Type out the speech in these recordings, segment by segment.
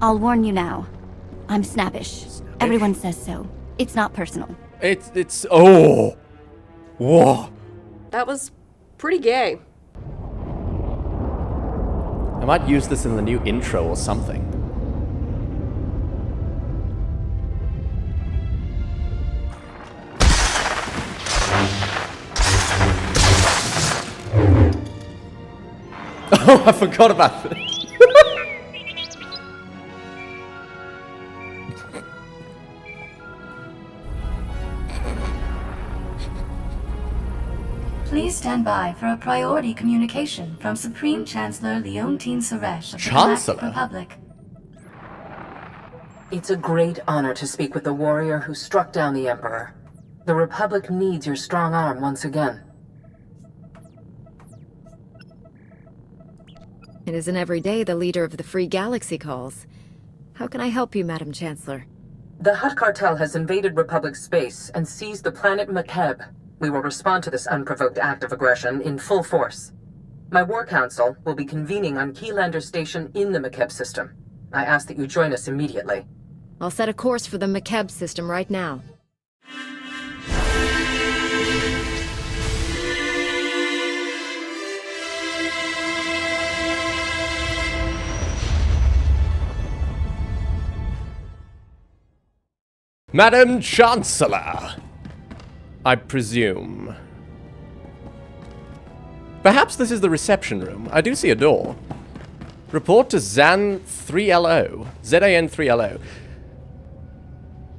I'll warn you now. I'm snappish. Everyone says so. It's not personal. Oh! Whoa! That was pretty gay. I might use this in the new intro or something. Oh, I forgot about this. Please stand by for a priority communication from Supreme Chancellor Leontyne Saresh of the Chancellor? Galactic Republic. It's a great honor to speak with the warrior who struck down the Emperor. The Republic needs your strong arm once again. It isn't every day the leader of the Free Galaxy calls. How can I help you, Madam Chancellor? The Hutt Cartel has invaded Republic space and seized the planet Makeb. We will respond to this unprovoked act of aggression in full force. My War Council will be convening on Keylander Station in the Makeb system. I ask that you join us immediately. I'll set a course for the Makeb system right now. Madam Chancellor, I presume. Perhaps this is the reception room. I do see a door. Report to ZAN 3LO. ZAN 3LO.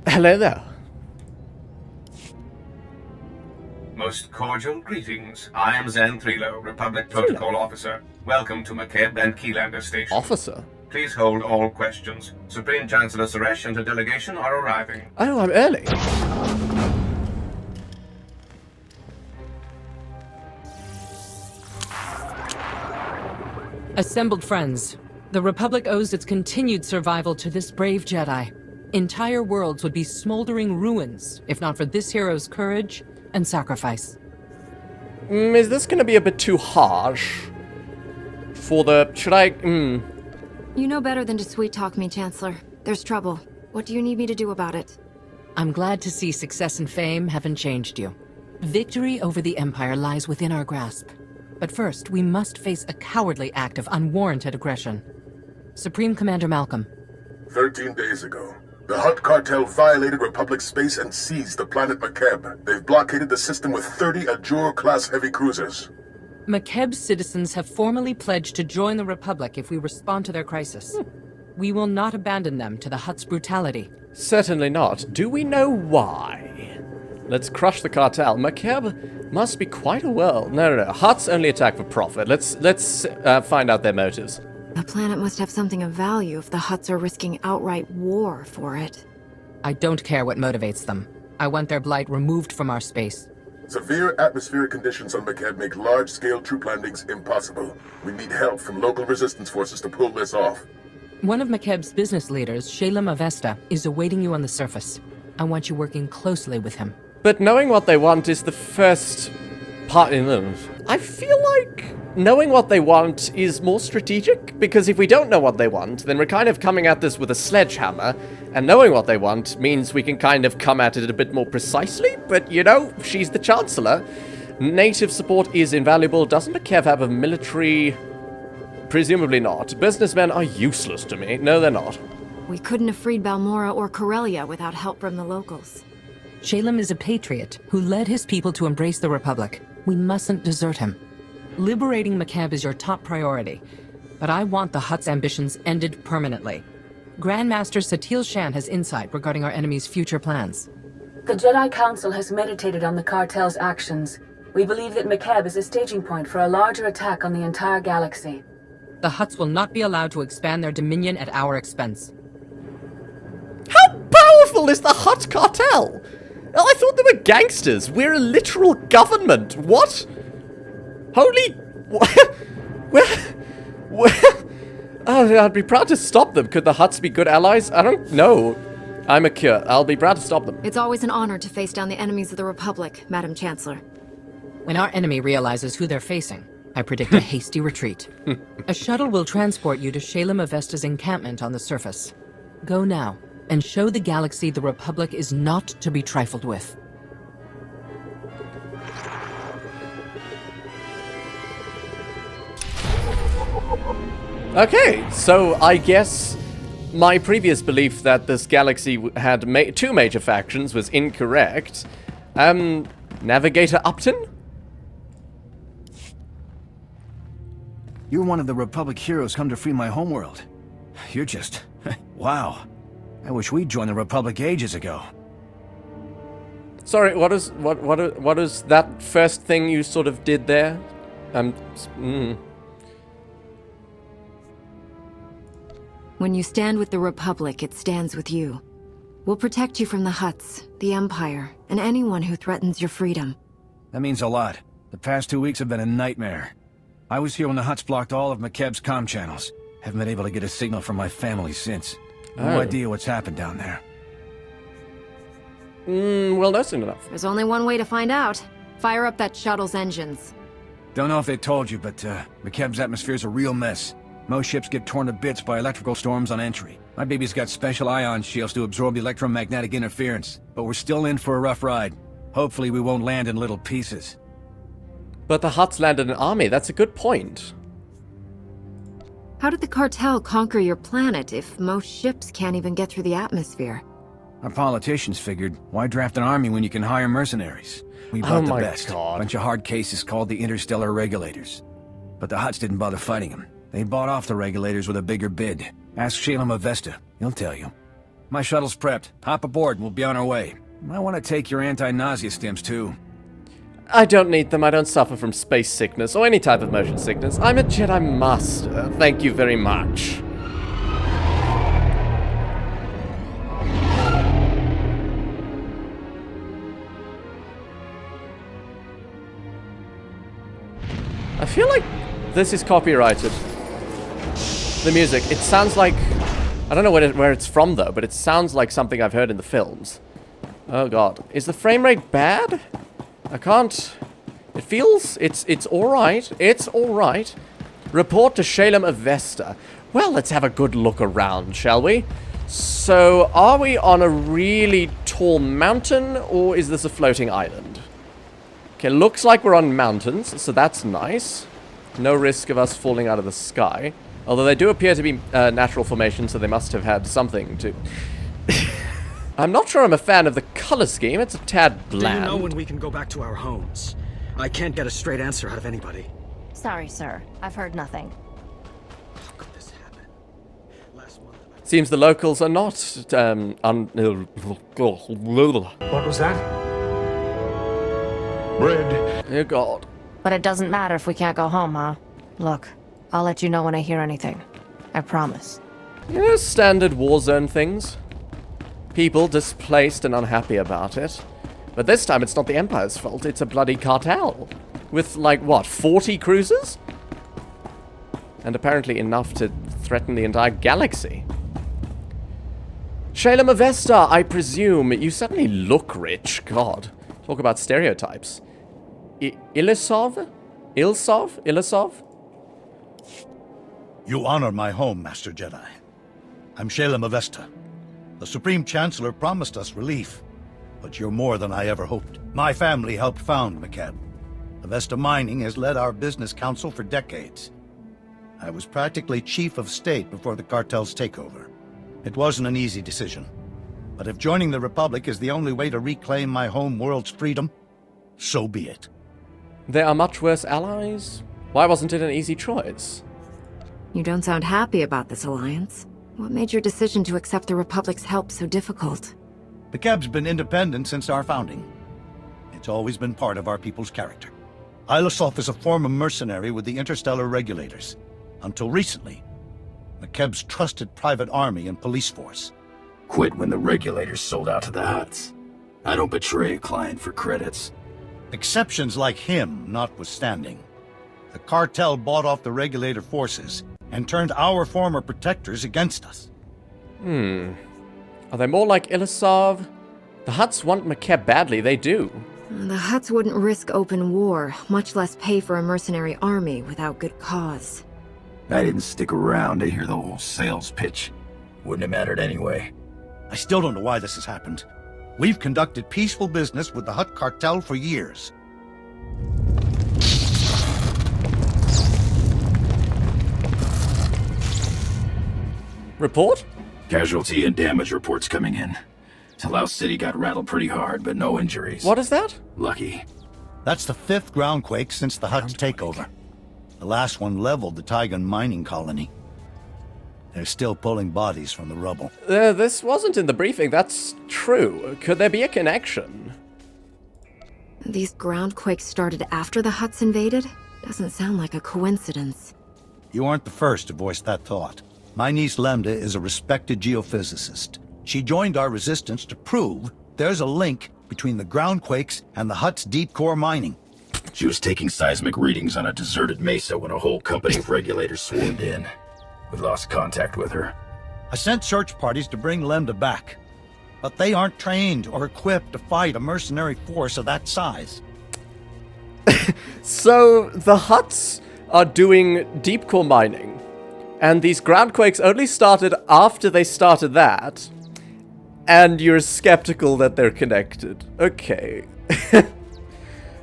Hello there. Most cordial greetings. I am ZAN 3LO, Republic Protocol Officer. Welcome to Makeb and Keylander Station. Officer? Please hold all questions. Supreme Chancellor Saresh and her delegation are arriving. Oh, I'm early. Assembled friends, the Republic owes its continued survival to this brave Jedi. Entire worlds would be smoldering ruins if not for this hero's courage and sacrifice. Is this going to be a bit too harsh? For the... should I... You know better than to sweet-talk me, Chancellor. There's trouble. What do you need me to do about it? I'm glad to see success and fame haven't changed you. Victory over the Empire lies within our grasp. But first, we must face a cowardly act of unwarranted aggression. Supreme Commander Malcolm. 13 days ago, the Hutt Cartel violated Republic space and seized the planet Makeb. They've blockaded the system with 30 Aeszora-class heavy cruisers. Makeb's citizens have formally pledged to join the Republic if we respond to their crisis. We will not abandon them to the Hutt's brutality. Certainly not. Do we know why? Let's crush the cartel. Makeb must be quite a world. No. Hutt's only attack for profit. Let's find out their motives. The planet must have something of value if the Hutts are risking outright war for it. I don't care what motivates them. I want their blight removed from our space. Severe atmospheric conditions on Makeb make large-scale troop landings impossible. We need help from local resistance forces to pull this off. One of Makeb's business leaders, Shalem Avesta, is awaiting you on the surface. I want you working closely with him. But knowing what they want is the first part in them. I feel like knowing what they want is more strategic, because if we don't know what they want, then we're kind of coming at this with a sledgehammer, and knowing what they want means we can kind of come at it a bit more precisely, but you know, she's the Chancellor. Native support is invaluable. Doesn't Makeb have a military... Presumably not. Businessmen are useless to me. No, they're not. We couldn't have freed Balmora or Corellia without help from the locals. Shalem is a patriot who led his people to embrace the Republic. We mustn't desert him. Liberating Makeb is your top priority, but I want the Hutt's ambitions ended permanently. Grandmaster Satil Shan has insight regarding our enemy's future plans. The Jedi Council has meditated on the cartel's actions. We believe that Makeb is a staging point for a larger attack on the entire galaxy. The Hutts will not be allowed to expand their dominion at our expense. How powerful is the Hutt Cartel? Oh, I thought they were gangsters. We're a literal government. What? Holy... Where? Oh, I'd be proud to stop them. Could the Hutts be good allies? I don't know. I'm a cure. I'll be proud to stop them. It's always an honor to face down the enemies of the Republic, Madam Chancellor. When our enemy realizes who they're facing, I predict a hasty retreat. A shuttle will transport you to Shalem Avesta's encampment on the surface. Go now, and show the galaxy the Republic is not to be trifled with. Okay, so I guess my previous belief that this galaxy had two major factions was incorrect. Navigator Upton? You're one of the Republic heroes come to free my homeworld. You're just... wow. I wish we'd joined the Republic ages ago. Sorry, what is that first thing you sort of did there? When you stand with the Republic, it stands with you. We'll protect you from the Hutts, the Empire, and anyone who threatens your freedom. That means a lot. The past 2 weeks have been a nightmare. I was here when the Hutts blocked all of Makeb's comm channels. Haven't been able to get a signal from my family since. No idea what's happened down there. Well, that's enough. There's only one way to find out. Fire up that shuttle's engines. Don't know if they told you, but Makeb's atmosphere's a real mess. Most ships get torn to bits by electrical storms on entry. My baby's got special ion shields to absorb the electromagnetic interference, but we're still in for a rough ride. Hopefully we won't land in little pieces. But the Hutts landed an army, that's a good point. How did the cartel conquer your planet if most ships can't even get through the atmosphere? Our politicians figured, why draft an army when you can hire mercenaries? We bought the best. God. Bunch of hard cases called the Interstellar Regulators. But the Hutts didn't bother fighting them. They bought off the Regulators with a bigger bid. Ask Shalem Avesta, he'll tell you. My shuttle's prepped. Hop aboard and we'll be on our way. Might want to take your anti-nausea stims too. I don't need them. I don't suffer from space sickness or any type of motion sickness. I'm a Jedi Master. Thank you very much. I feel like this is copyrighted. The music. It sounds like... I don't know where it's from though, but it sounds like something I've heard in the films. Oh god. Is the frame rate bad? I can't... It feels... It's alright. It's alright. Report to Shalem Avesta. Well, let's have a good look around, shall we? So, are we on a really tall mountain, or is this a floating island? Okay, looks like we're on mountains, so that's nice. No risk of us falling out of the sky. Although they do appear to be natural formations, so they must have had something to... I'm not sure I'm a fan of the color scheme. It's a tad bland. Do you know when we can go back to our homes? I can't get a straight answer out of anybody. Sorry, sir. I've heard nothing. How could this happen? Last month... Seems the locals are not, What was that? Bread. Oh god. But it doesn't matter if we can't go home, huh? Look, I'll let you know when I hear anything. I promise. Yeah, standard Warzone things. People displaced and unhappy about it. But this time it's not the Empire's fault, it's a bloody cartel. With, like, what, 40 cruisers? And apparently enough to threaten the entire galaxy. Shalem Avesta, I presume. You certainly look rich. God. Talk about stereotypes. Ilisov? Ilisov? You honor my home, Master Jedi. I'm Shalem Avesta. The Supreme Chancellor promised us relief, but you're more than I ever hoped. My family helped found Makeb. Avesta Mining has led our business council for decades. I was practically chief of state before the cartel's takeover. It wasn't an easy decision, but if joining the Republic is the only way to reclaim my home world's freedom, so be it. There are much worse allies? Why wasn't it an easy choice? You don't sound happy about this alliance. What made your decision to accept the Republic's help so difficult? Makeb's been independent since our founding. It's always been part of our people's character. Ilisov is a former mercenary with the Interstellar Regulators. Until recently, Makeb's trusted private army and police force. Quit when the Regulators sold out to the Hutts. I don't betray a client for credits. Exceptions like him notwithstanding, the cartel bought off the Regulator forces and turned our former protectors against us. Are they more like Ilisov? The Hutts want Makeb badly, they do. The Hutts wouldn't risk open war, much less pay for a mercenary army without good cause. I didn't stick around to hear the whole sales pitch. Wouldn't have mattered anyway. I still don't know why this has happened. We've conducted peaceful business with the Hutt Cartel for years. Report? Casualty and damage reports coming in. Talau City got rattled pretty hard, but no injuries. What is that? Lucky. That's the 5th groundquake since the Hutt's takeover. The last one leveled the Taigan mining colony. They're still pulling bodies from the rubble. This wasn't in the briefing, that's true. Could there be a connection? These groundquakes started after the Hutts invaded? Doesn't sound like a coincidence. You aren't the first to voice that thought. My niece Lemda is a respected geophysicist. She joined our resistance to prove there's a link between the groundquakes and the Hutt's deep core mining. She was taking seismic readings on a deserted mesa when a whole company of regulators swarmed in. We lost contact with her. I sent search parties to bring Lemda back, but they aren't trained or equipped to fight a mercenary force of that size. So, the Hutts are doing deep core mining, and these groundquakes only started after they started that, and you're skeptical that they're connected. Okay.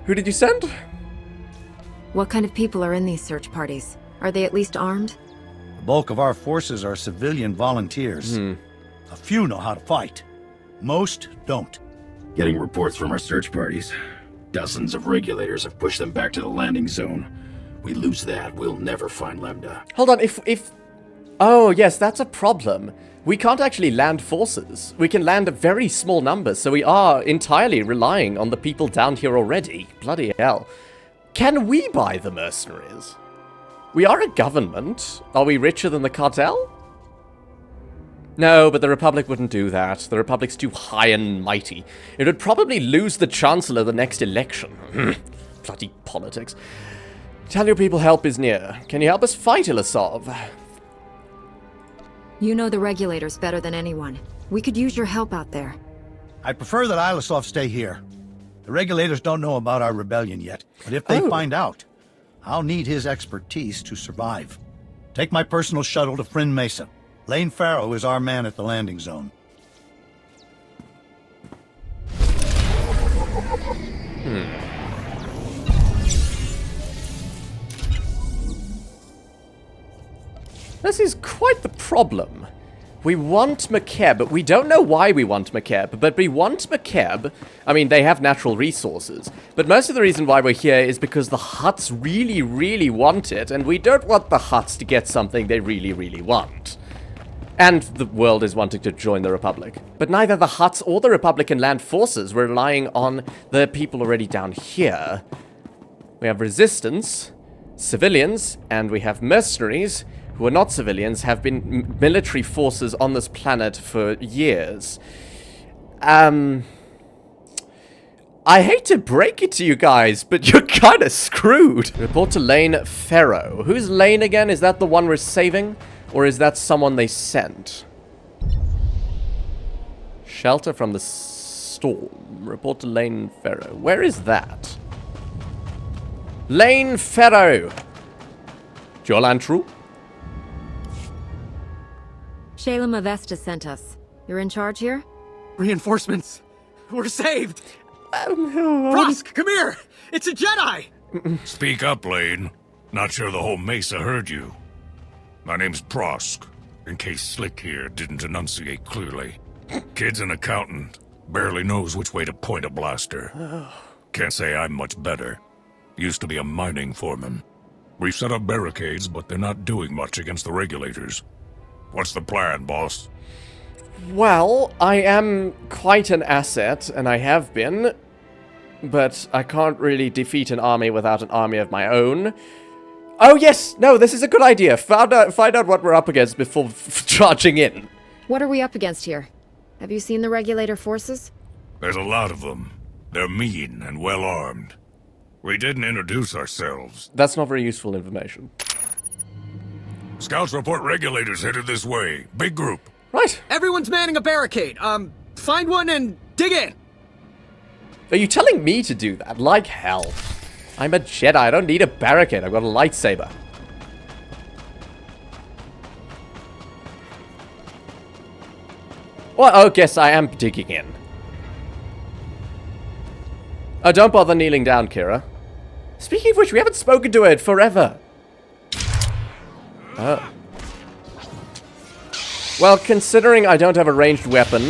Who did you send? What kind of people are in these search parties? Are they at least armed? The bulk of our forces are civilian volunteers. A few know how to fight. Most don't. Getting reports from our search parties. Dozens of regulators have pushed them back to the landing zone. We lose that, we'll never find Lemda. Hold on, if... Oh, yes, that's a problem. We can't actually land forces. We can land a very small number, so we are entirely relying on the people down here already. Bloody hell. Can we buy the mercenaries? We are a government. Are we richer than the cartel? No, but the Republic wouldn't do that. The Republic's too high and mighty. It would probably lose the Chancellor the next election. Bloody politics. Tell your people help is near. Can you help us fight Aeszora? You know the regulators better than anyone. We could use your help out there. I prefer that Aeszora stay here. The regulators don't know about our rebellion yet, but if they find out, I'll need his expertise to survive. Take my personal shuttle to Friend Mesa. Lane Farrow is our man at the landing zone. This is quite the problem. We want Makeb, but we don't know why we want Makeb, but we want Makeb. I mean, they have natural resources, but most of the reason why we're here is because the Hutts really, really want it, and we don't want the Hutts to get something they really, really want. And the world is wanting to join the Republic. But neither the Hutts or the Republican land forces were relying on the people already down here. We have resistance, civilians, and we have mercenaries, who are not civilians, have been military forces on this planet for years. I hate to break it to you guys, but you're kind of screwed. Report to Lane Farrow. Who's Lane again? Is that the one we're saving? Or is that someone they sent? Shelter from the storm. Report to Lane Farrow. Where is that? Lane Farrow! Jolan true? Shalem Avesta sent us. You're in charge here? Reinforcements! We're saved! Prosk, come here! It's a Jedi! Speak up, Lane. Not sure the whole Mesa heard you. My name's Prosk, in case Slick here didn't enunciate clearly. Kid's an accountant. Barely knows which way to point a blaster. Can't say I'm much better. Used to be a mining foreman. We've set up barricades, but they're not doing much against the regulators. What's the plan, boss? Well, I am quite an asset, and I have been. But I can't really defeat an army without an army of my own. Oh yes! No, this is a good idea. Find out what we're up against before charging in. What are we up against here? Have you seen the regulator forces? There's a lot of them. They're mean and well-armed. We didn't introduce ourselves. That's not very useful information. Scouts report regulators headed this way. Big group. Right. Everyone's manning a barricade. Find one and dig in. Are you telling me to do that? Like hell. I'm a Jedi. I don't need a barricade. I've got a lightsaber. Well, oh, guess I am digging in. Oh, don't bother kneeling down, Kira. Speaking of which, we haven't spoken to her in forever. Oh. Well, considering I don't have a ranged weapon...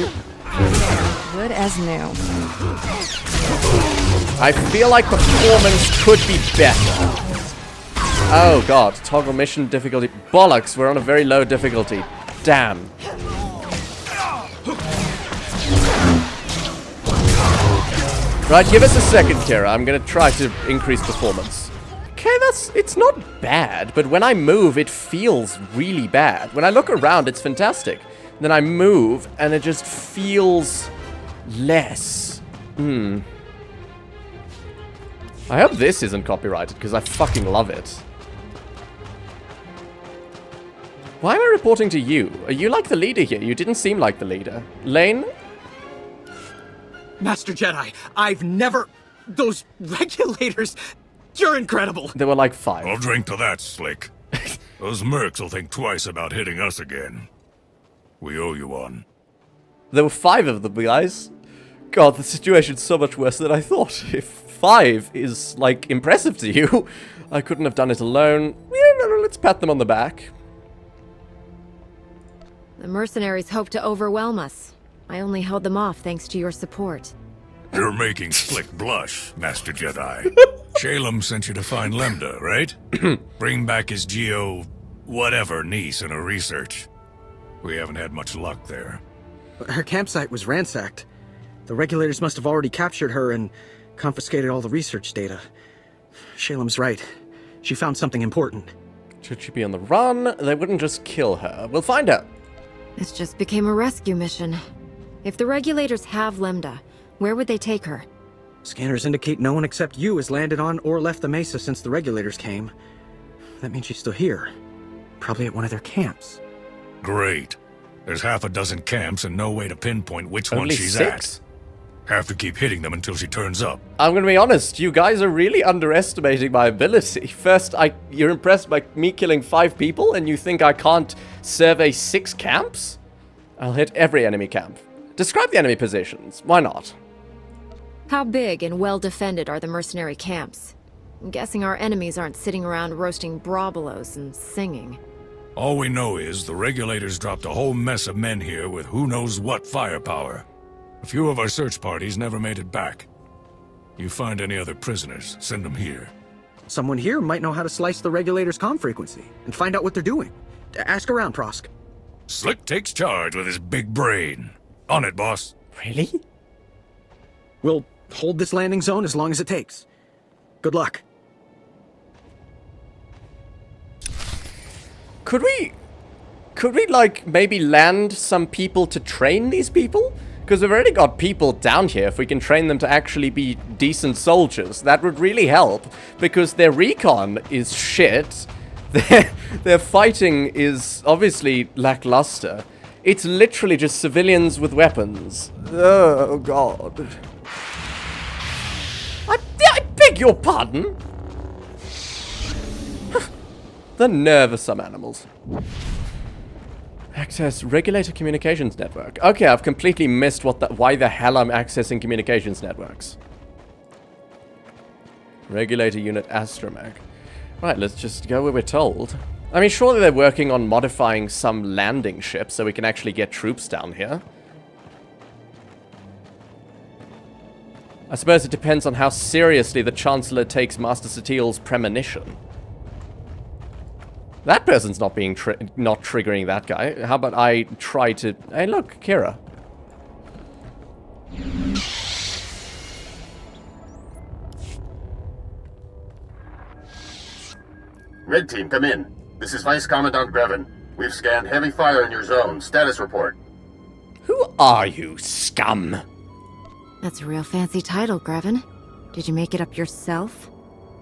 Good as new. I feel like performance could be better. Oh god, toggle mission difficulty. Bollocks, we're on a very low difficulty. Damn. Right, give us a second, Kira. I'm gonna try to increase performance. Okay, it's not bad, but when I move, it feels really bad. When I look around, it's fantastic. Then I move, and it just feels less. I hope this isn't copyrighted, because I fucking love it. Why am I reporting to you? Are you like the leader here? You didn't seem like the leader. Lane? Master Jedi, I've never... Those regulators... You're incredible. There were like 5. I'll drink to that, Slick. Those mercs will think twice about hitting us again. We owe you one. There were 5 of them, guys. God, the situation's so much worse than I thought. If 5 is, like, impressive to you, I couldn't have done it alone. Yeah, no, let's pat them on the back. The mercenaries hope to overwhelm us. I only held them off thanks to your support. You're making Slick blush, Master Jedi. Shalem sent you to find Lambda, right? Bring back his whatever niece in her research. We haven't had much luck there. Her campsite was ransacked. The regulators must have already captured her and confiscated all the research data. Shalem's right. She found something important. Should she be on the run? They wouldn't just kill her. We'll find out. This just became a rescue mission. If the regulators have Lambda, where would they take her? Scanners indicate no one except you has landed on or left the Mesa since the regulators came. That means she's still here. Probably at one of their camps. Great. There's half a dozen camps and no way to pinpoint which Only one she's 6? at. Have to keep hitting them until she turns up. I'm gonna be honest, you guys are really underestimating my ability. First, you're impressed by me killing 5 people, and you think I can't survey 6 camps? I'll hit every enemy camp. Describe the enemy positions. Why not? How big and well defended are the mercenary camps? I'm guessing our enemies aren't sitting around roasting brobolos and singing. All we know is the regulators dropped a whole mess of men here with who knows what firepower. A few of our search parties never made it back. You find any other prisoners, send them here. Someone here might know how to slice the regulators' comm frequency and find out what they're doing. Ask around, Prosk. Slick takes charge with his big brain. On it, boss. Really? We'll hold this landing zone as long as it takes. Good luck. Could we, like, maybe land some people to train these people? Because we've already got people down here. If we can train them to actually be decent soldiers, that would really help. Because their recon is shit. Their fighting is obviously lackluster. It's literally just civilians with weapons. Oh, God. I beg your pardon? The nerve of some animals. Access regulator communications network. Okay, I've completely missed why the hell I'm accessing communications networks. Regulator unit astromech. Right, let's just go where we're told. I mean, surely they're working on modifying some landing ship so we can actually get troops down here. I suppose it depends on how seriously the Chancellor takes Master Satil's premonition. That person's not being not triggering that guy. How about I try to... Hey, look, Kira. Red Team, come in. This is Vice Commandant Grevin. We've scanned heavy fire in your zone. Status report. Who are you, scum? That's a real fancy title, Grevin. Did you make it up yourself?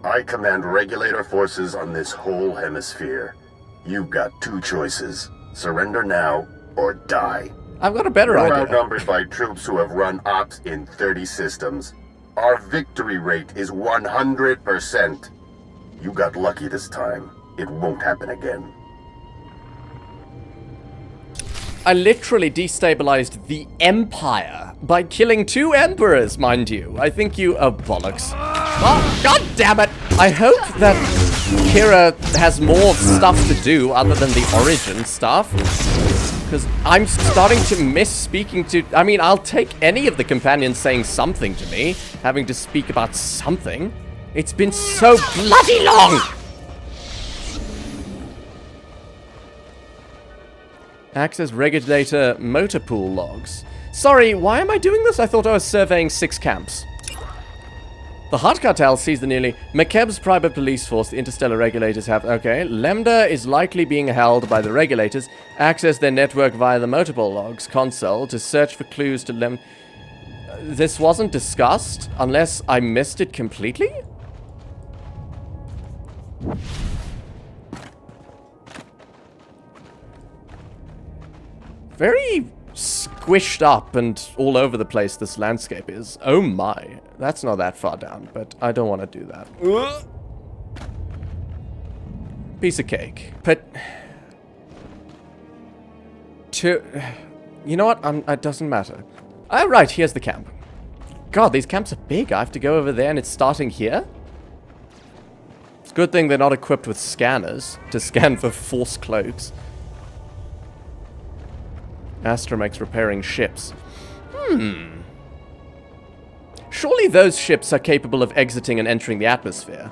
I command regulator forces on this whole hemisphere. You've got 2 choices. Surrender now, or die. I've got a better idea. We're outnumbered by troops who have run ops in 30 systems. Our victory rate is 100%. You got lucky this time. It won't happen again. I literally destabilized the Empire by killing 2 Emperors, mind you. I think you... Oh, bollocks. Oh, God damn it! I hope that Kira has more stuff to do other than the origin stuff. Because I'm starting to miss speaking to... I mean, I'll take any of the companions saying something to me, having to speak about something. It's been so bloody long! Access regulator motor pool logs. Sorry, why am I doing this? I thought I was surveying 6 camps. The Hutt Cartel sees the nearly... Makeb's private police force, the interstellar regulators have... Okay, Lambda is likely being held by the regulators. Access their network via the motor pool logs console to search for clues to This wasn't discussed, unless I missed it completely? Very squished up and all over the place this landscape is. Oh my. That's not that far down, but I don't want to do that. Piece of cake. But... You know what? It doesn't matter. Oh, right. Here's the camp. God, these camps are big. I have to go over there and it's starting here? It's a good thing they're not equipped with scanners to scan for force cloaks. Astromech's repairing ships. Surely those ships are capable of exiting and entering the atmosphere.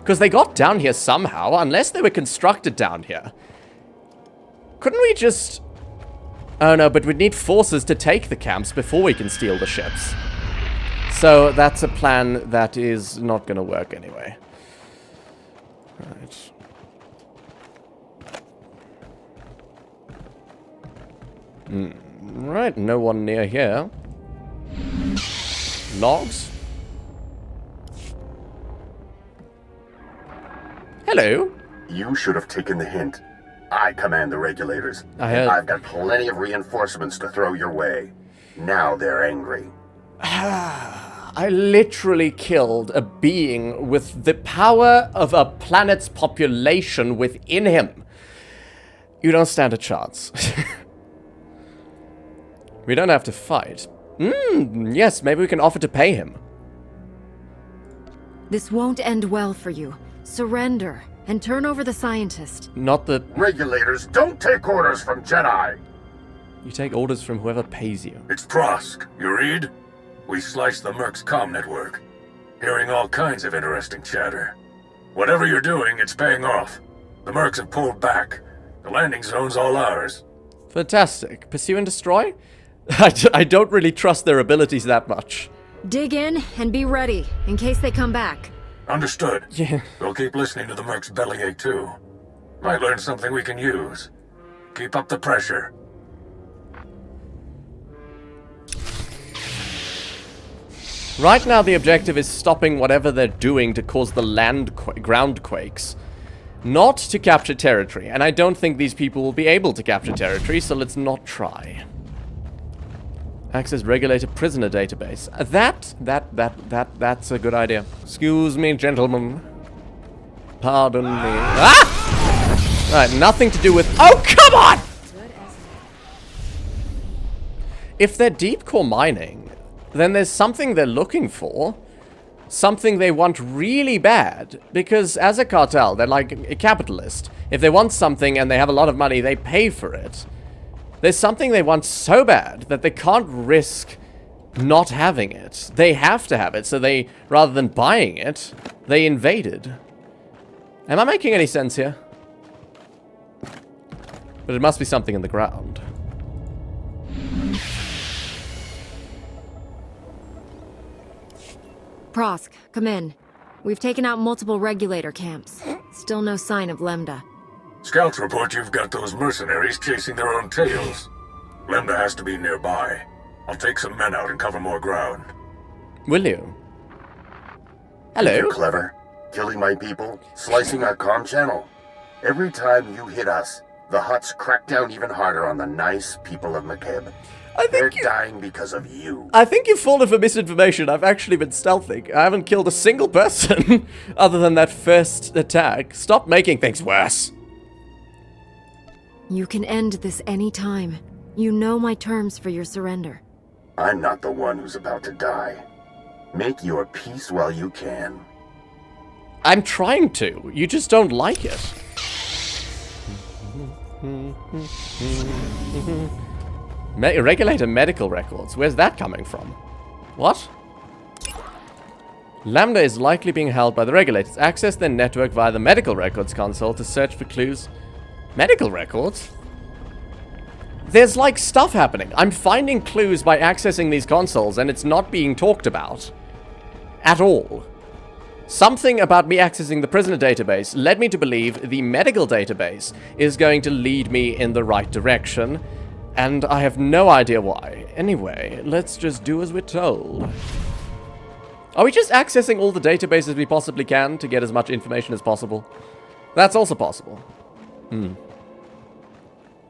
Because they got down here somehow, unless they were constructed down here. Couldn't we just... Oh no, but we'd need forces to take the camps before we can steal the ships. So that's a plan that is not going to work anyway. Right. Right, no one near here. Logs? Hello? You should have taken the hint. I command the regulators. I've got plenty of reinforcements to throw your way. Now they're angry. I literally killed a being with the power of a planet's population within him. You don't stand a chance. We don't have to fight. Yes, maybe we can offer to pay him. This won't end well for you. Surrender and turn over the scientist. Not the... Regulators don't take orders from Jedi. You take orders from whoever pays you. It's Prosk. You read? We sliced the Merc's comm network. Hearing all kinds of interesting chatter. Whatever you're doing, it's paying off. The Mercs have pulled back. The landing zone's all ours. Fantastic. Pursue and destroy? I don't really trust their abilities that much. Dig in and be ready, in case they come back. Understood. Yeah. We'll keep listening to the Merc's bellyache too. Might learn something we can use. Keep up the pressure. Right now the objective is stopping whatever they're doing to cause the ground quakes. Not to capture territory, and I don't think these people will be able to capture territory, so let's not try. Access regulator prisoner database. That's a good idea. Excuse me, gentlemen. Pardon me. Ah! Alright, nothing to do with... Oh, come on! If they're deep core mining, then there's something they're looking for. Something they want really bad. Because as a cartel, they're like a capitalist. If they want something and they have a lot of money, they pay for it. There's something they want so bad that they can't risk not having it. They have to have it, so they, rather than buying it, they invaded. Am I making any sense here? But it must be something in the ground. Prosk, come in. We've taken out multiple regulator camps. Still no sign of Lambda. Scouts report you've got those mercenaries chasing their own tails. Lambda has to be nearby. I'll take some men out and cover more ground. Will you? Hello? You're clever. Killing my people, slicing our comm channel. Every time you hit us, the Hutts crack down even harder on the nice people of Makeb. They're dying because of you. I think you've fallen for misinformation. I've actually been stealthing. I haven't killed a single person other than that first attack. Stop making things worse. You can end this any time. You know my terms for your surrender. I'm not the one who's about to die. Make your peace while you can. I'm trying to. You just don't like it. Regulator medical records. Where's that coming from? What? Lambda is likely being held by the regulators. Access their network via the medical records console to search for clues. Medical records? There's like stuff happening. I'm finding clues by accessing these consoles and it's not being talked about. At all. Something about me accessing the prisoner database led me to believe the medical database is going to lead me in the right direction. And I have no idea why. Anyway, let's just do as we're told. Are we just accessing all the databases we possibly can to get as much information as possible? That's also possible.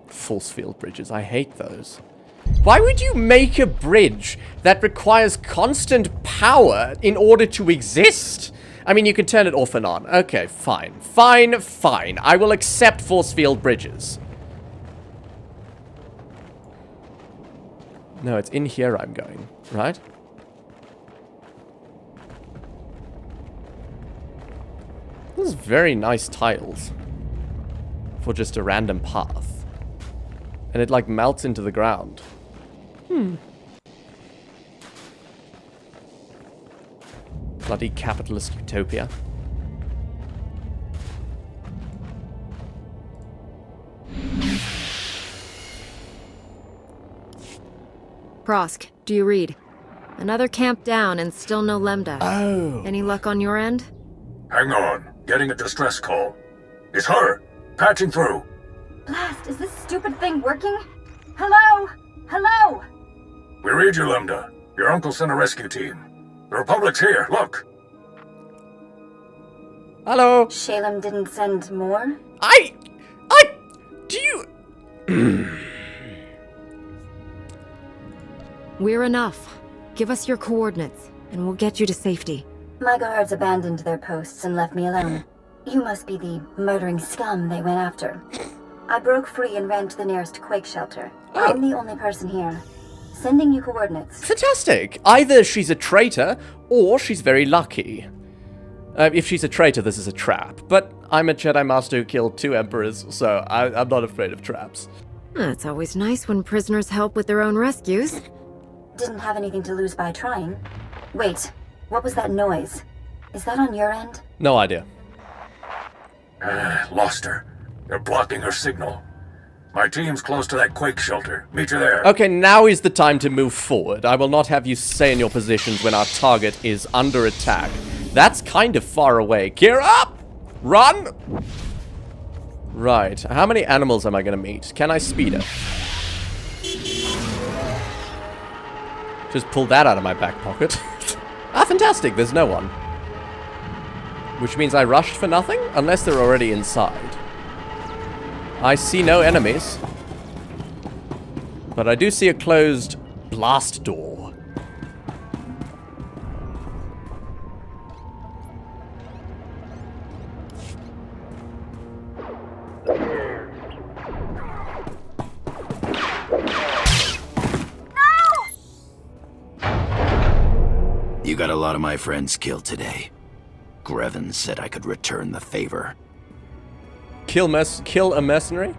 Force field bridges. I hate those. Why would you make a bridge that requires constant power in order to exist? I mean, you can turn it off and on. Okay, fine. Fine, fine. I will accept force field bridges. No, it's in here I'm going, right? This is very nice tiles for just a random path. And it like melts into the ground. Bloody capitalist utopia. Prosk, do you read? Another camp down and still no Lambda. Oh. Any luck on your end? Hang on. Getting a distress call. It's her! Patching through. Blast, is this stupid thing working? Hello? Hello? We read you, Lambda. Your uncle sent a rescue team. The Republic's here, look! Hello? Shalem didn't send more? Do you... We're enough. Give us your coordinates, and we'll get you to safety. My guards abandoned their posts and left me alone. You must be the murdering scum they went after. I broke free and ran to the nearest quake shelter. I'm the only person here. Sending you coordinates. Fantastic! Either she's a traitor, or she's very lucky. If she's a traitor, this is a trap. But I'm a Jedi Master who killed 2 Emperors, so I'm not afraid of traps. It's always nice when prisoners help with their own rescues. Didn't have anything to lose by trying. Wait, what was that noise? Is that on your end? No idea. Lost her. They're blocking her signal. My team's close to that quake shelter. Meet you there. Okay, now is the time to move forward. I will not have you stay in your positions when our target is under attack. That's kind of far away. Gear up! Run! Right, how many animals am I gonna meet? Can I speed it? Just pull that out of my back pocket. Fantastic, there's no one. Which means I rushed for nothing? Unless they're already inside. I see no enemies. But I do see a closed blast door. You got a lot of my friends killed today. Greven said I could return the favor. Kill a mercenary?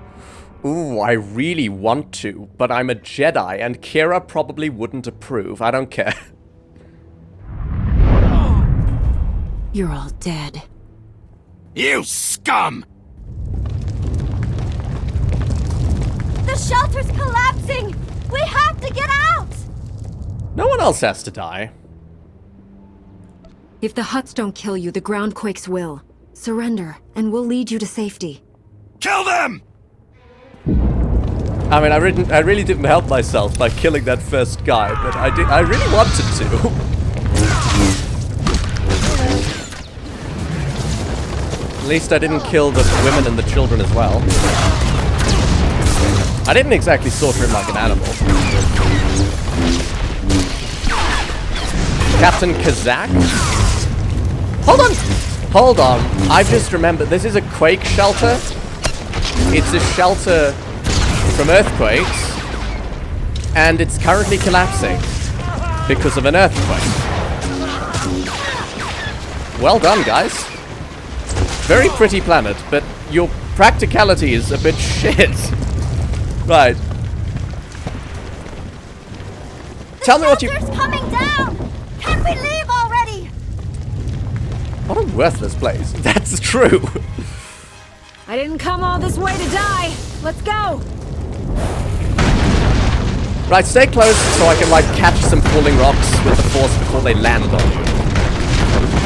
Ooh, I really want to, but I'm a Jedi, and Kira probably wouldn't approve. I don't care. You're all dead. You scum! The shelter's collapsing! We have to get out! No one else has to die. If the Hutts don't kill you, the ground quakes will. Surrender, and we'll lead you to safety. Kill them! I mean, I really didn't help myself by killing that first guy, but I really wanted to. At least I didn't kill the women and the children as well. I didn't exactly slaughter him like an animal. Captain Kazak? Hold on! Hold on. I've just remembered, this is a quake shelter. It's a shelter from earthquakes. And it's currently collapsing because of an earthquake. Well done, guys. Very pretty planet, but your practicality is a bit shit. Right. Tell me what you... Shelter's coming down! Can we leave already? What a worthless place. That's true. I didn't come all this way to die. Let's go. Right, stay close so I can, like, catch some falling rocks with the force before they land on you.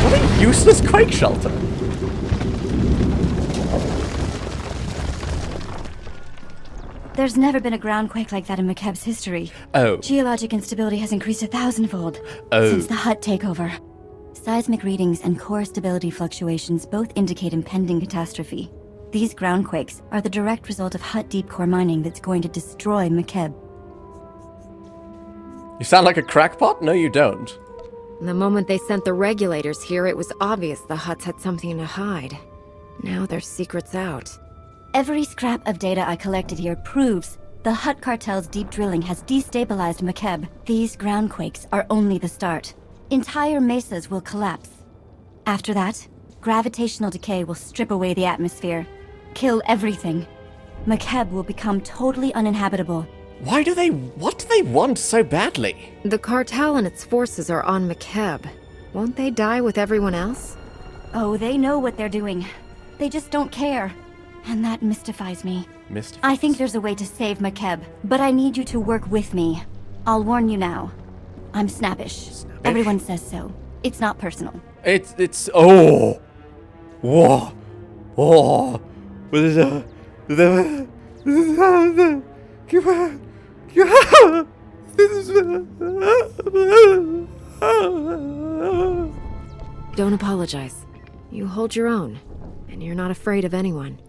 What a useless quake shelter. There's never been a groundquake like that in Makeb's history. Oh. Geologic instability has increased 1,000-fold since the Hutt takeover. Seismic readings and core stability fluctuations both indicate impending catastrophe. These groundquakes are the direct result of Hutt deep core mining that's going to destroy Makeb. You sound like a crackpot? No, you don't. The moment they sent the regulators here, it was obvious the Hutts had something to hide. Now their secret's out. Every scrap of data I collected here proves the Hutt Cartel's deep drilling has destabilized Makeb. These groundquakes are only the start. Entire mesas will collapse. After that, gravitational decay will strip away the atmosphere, kill everything. Makeb will become totally uninhabitable. What do they want so badly? The cartel and its forces are on Makeb. Won't they die with everyone else? Oh, they know what they're doing. They just don't care. And that mystifies me. I think there's a way to save Makeb, but I need you to work with me. I'll warn you now. I'm snappish. Everyone says so. It's not personal. It's oh. Whoa. Oh. What is that? Don't apologize. You hold your own, and you're not afraid of anyone.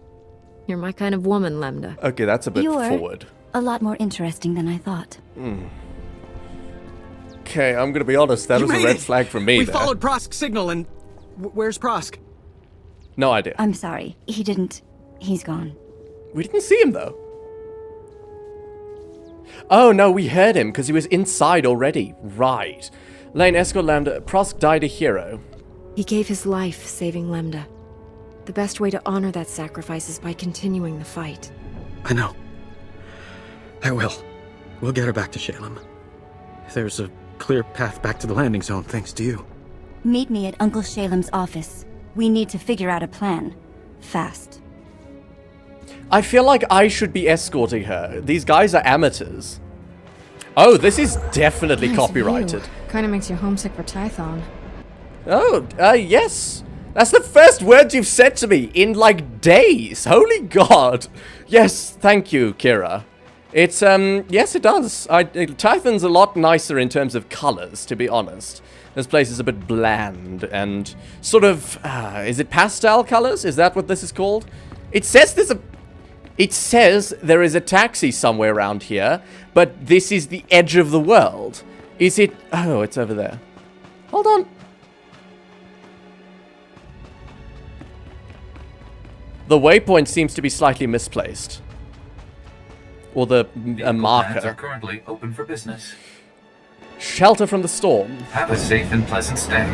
You're my kind of woman, Lambda. Okay, that's a bit forward. A lot more interesting than I thought. Okay, I'm gonna be honest, that was a red flag for me. We followed Prosk's signal and... where's Prosk? No idea. I'm sorry. He's gone. We didn't see him, though. Oh, no, we heard him, because he was inside already. Right. Lane, escort Lambda. Prosk died a hero. He gave his life saving Lambda. The best way to honor that sacrifice is by continuing the fight. I know. I will. We'll get her back to Shalem. There's a clear path back to the landing zone, thanks to you. Meet me at Uncle Shalem's office. We need to figure out a plan. Fast. I feel like I should be escorting her. These guys are amateurs. Oh, this is definitely Nice copyrighted. Kind of makes you homesick for Tython. Oh, yes. That's the first words you've said to me in, like, days. Holy God. Yes, thank you, Kira. It's, yes, it does. Tython's a lot nicer in terms of colors, to be honest. This place is a bit bland and sort of, is it pastel colors? Is that what this is called? It says there is a taxi somewhere around here, but this is the edge of the world. Is it? Oh, it's over there. Hold on. The waypoint seems to be slightly misplaced. Or a marker. Plans are currently open for business. Shelter from the storm. Have a safe and pleasant stay.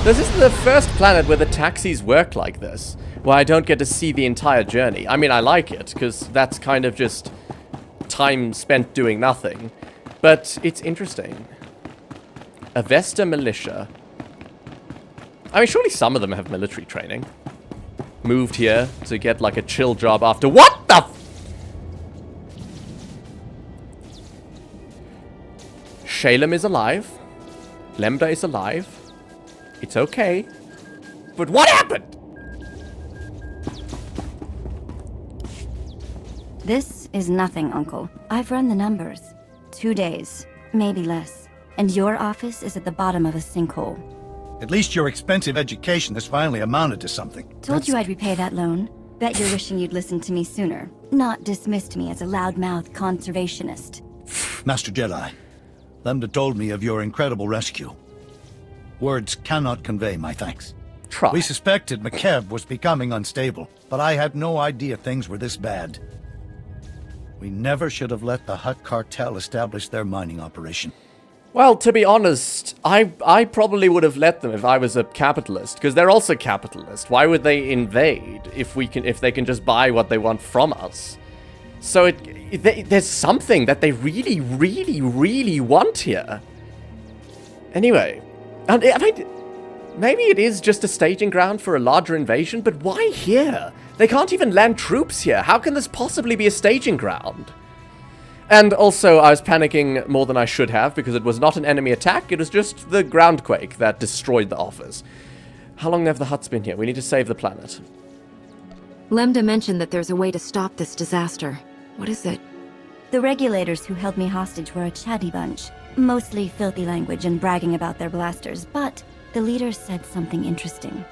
This is the first planet where the taxis work like this, where I don't get to see the entire journey. I mean, I like it, because that's kind of just time spent doing nothing. But it's interesting. Avesta Militia. I mean, surely some of them have military training. Moved here to get, like, a chill job after... What the... Shalem is alive. Lambda is alive. It's okay. But what happened? This is nothing, Uncle. I've run the numbers. 2 days, maybe less. And your office is at the bottom of a sinkhole. At least your expensive education has finally amounted to something. Told you I'd repay that loan. Bet you're wishing you'd listened to me sooner. Not dismissed me as a loudmouth conservationist. Master Jedi, Lambda told me of your incredible rescue. Words cannot convey my thanks. Try. We suspected Makeb was becoming unstable, but I had no idea things were this bad. We never should have let the Hutt Cartel establish their mining operation. Well, to be honest, I probably would have let them if I was a capitalist, because they're also capitalist. Why would they invade if they can just buy what they want from us? So there's something that they really, really, really want here. Anyway, and maybe it is just a staging ground for a larger invasion, but why here? They can't even land troops here. How can this possibly be a staging ground? And also, I was panicking more than I should have, because it was not an enemy attack, it was just the groundquake that destroyed the office. How long have the Hutts been here? We need to save the planet. Lambda mentioned that there's a way to stop this disaster. What is it? The regulators who held me hostage were a chatty bunch. Mostly filthy language and bragging about their blasters, but the leader said something interesting.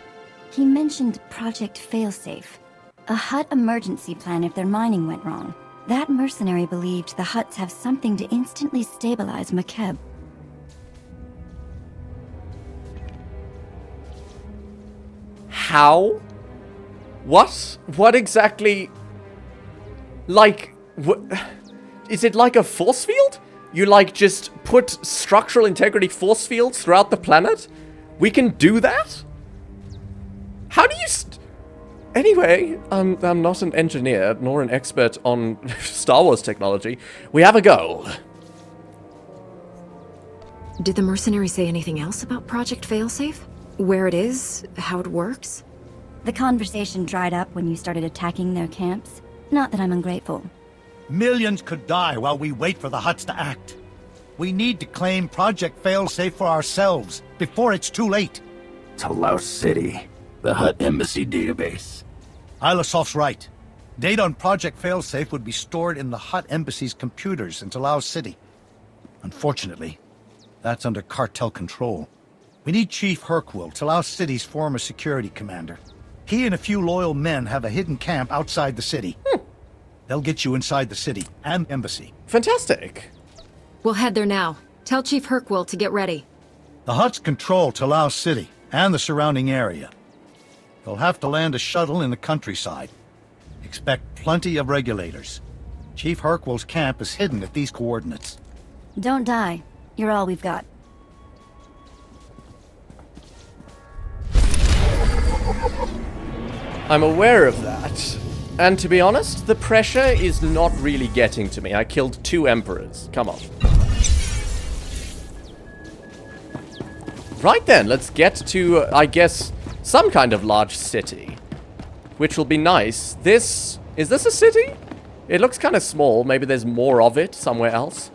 He mentioned Project Failsafe, a Hutt emergency plan if their mining went wrong. That mercenary believed the Hutts have something to instantly stabilize Makeb. How? What? What exactly? Like, is it like a force field? You like just put structural integrity force fields throughout the planet? We can do that? How do you Anyway, I'm not an engineer, nor an expert on Star Wars technology. We have a goal. Did the mercenary say anything else about Project Failsafe? Where it is? How it works? The conversation dried up when you started attacking their camps. Not that I'm ungrateful. Millions could die while we wait for the Hutts to act. We need to claim Project Failsafe for ourselves before it's too late. Talos City, the Hutt Embassy database. Aesop's right. Data on Project Failsafe would be stored in the Hutt Embassy's computers in Talos City. Unfortunately, that's under cartel control. We need Chief Hercule, Talos City's former security commander. He and a few loyal men have a hidden camp outside the city. They'll get you inside the city and embassy. Fantastic. We'll head there now. Tell Chief Hercule to get ready. The Hutts control Talos City and the surrounding area. You'll have to land a shuttle in the countryside. Expect plenty of regulators. Chief Hercule's camp is hidden at these coordinates. Don't die. You're all we've got. I'm aware of that. And to be honest, the pressure is not really getting to me. I killed 2 emperors. Come on. Right then, let's get to, I guess, some kind of large city. Which will be nice. Is this a city? It looks kind of small. Maybe there's more of it somewhere else.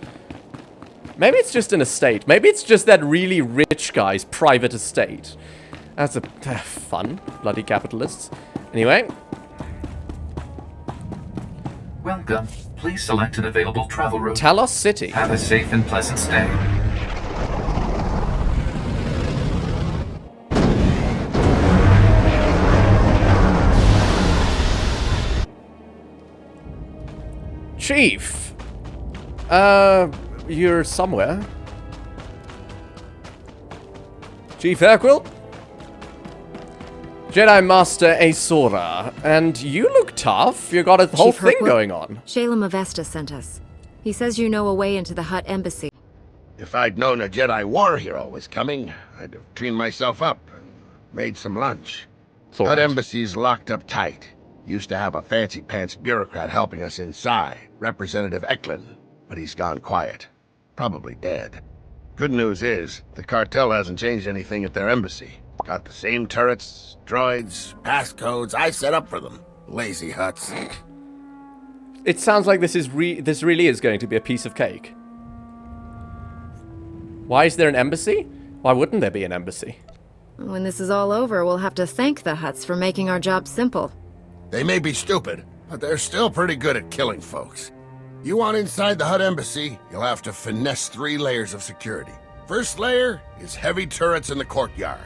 Maybe it's just an estate. Maybe it's just that really rich guy's private estate. That's a fun. Bloody capitalists. Anyway. Welcome. Please select an available travel route. Talos City. Have a safe and pleasant stay. Chief. You're somewhere. Chief Hercule? Jedi Master Aeszora. And you look tough. You got a whole thing going on. Shalem Avesta sent us. He says you know a way into the Hutt Embassy. If I'd known a Jedi war hero was coming, I'd have cleaned myself up and made some lunch. Hutt Embassy's locked up tight. Used to have a fancy-pants bureaucrat helping us inside, Representative Eklund, but he's gone quiet. Probably dead. Good news is, the cartel hasn't changed anything at their embassy. Got the same turrets, droids, passcodes I set up for them. Lazy Hutts. It sounds like this really is going to be a piece of cake. Why is there an embassy? Why wouldn't there be an embassy? When this is all over, we'll have to thank the Hutts for making our job simple. They may be stupid, but they're still pretty good at killing folks. You want inside the Hutt Embassy, you'll have to finesse 3 layers of security. First layer is heavy turrets in the courtyard.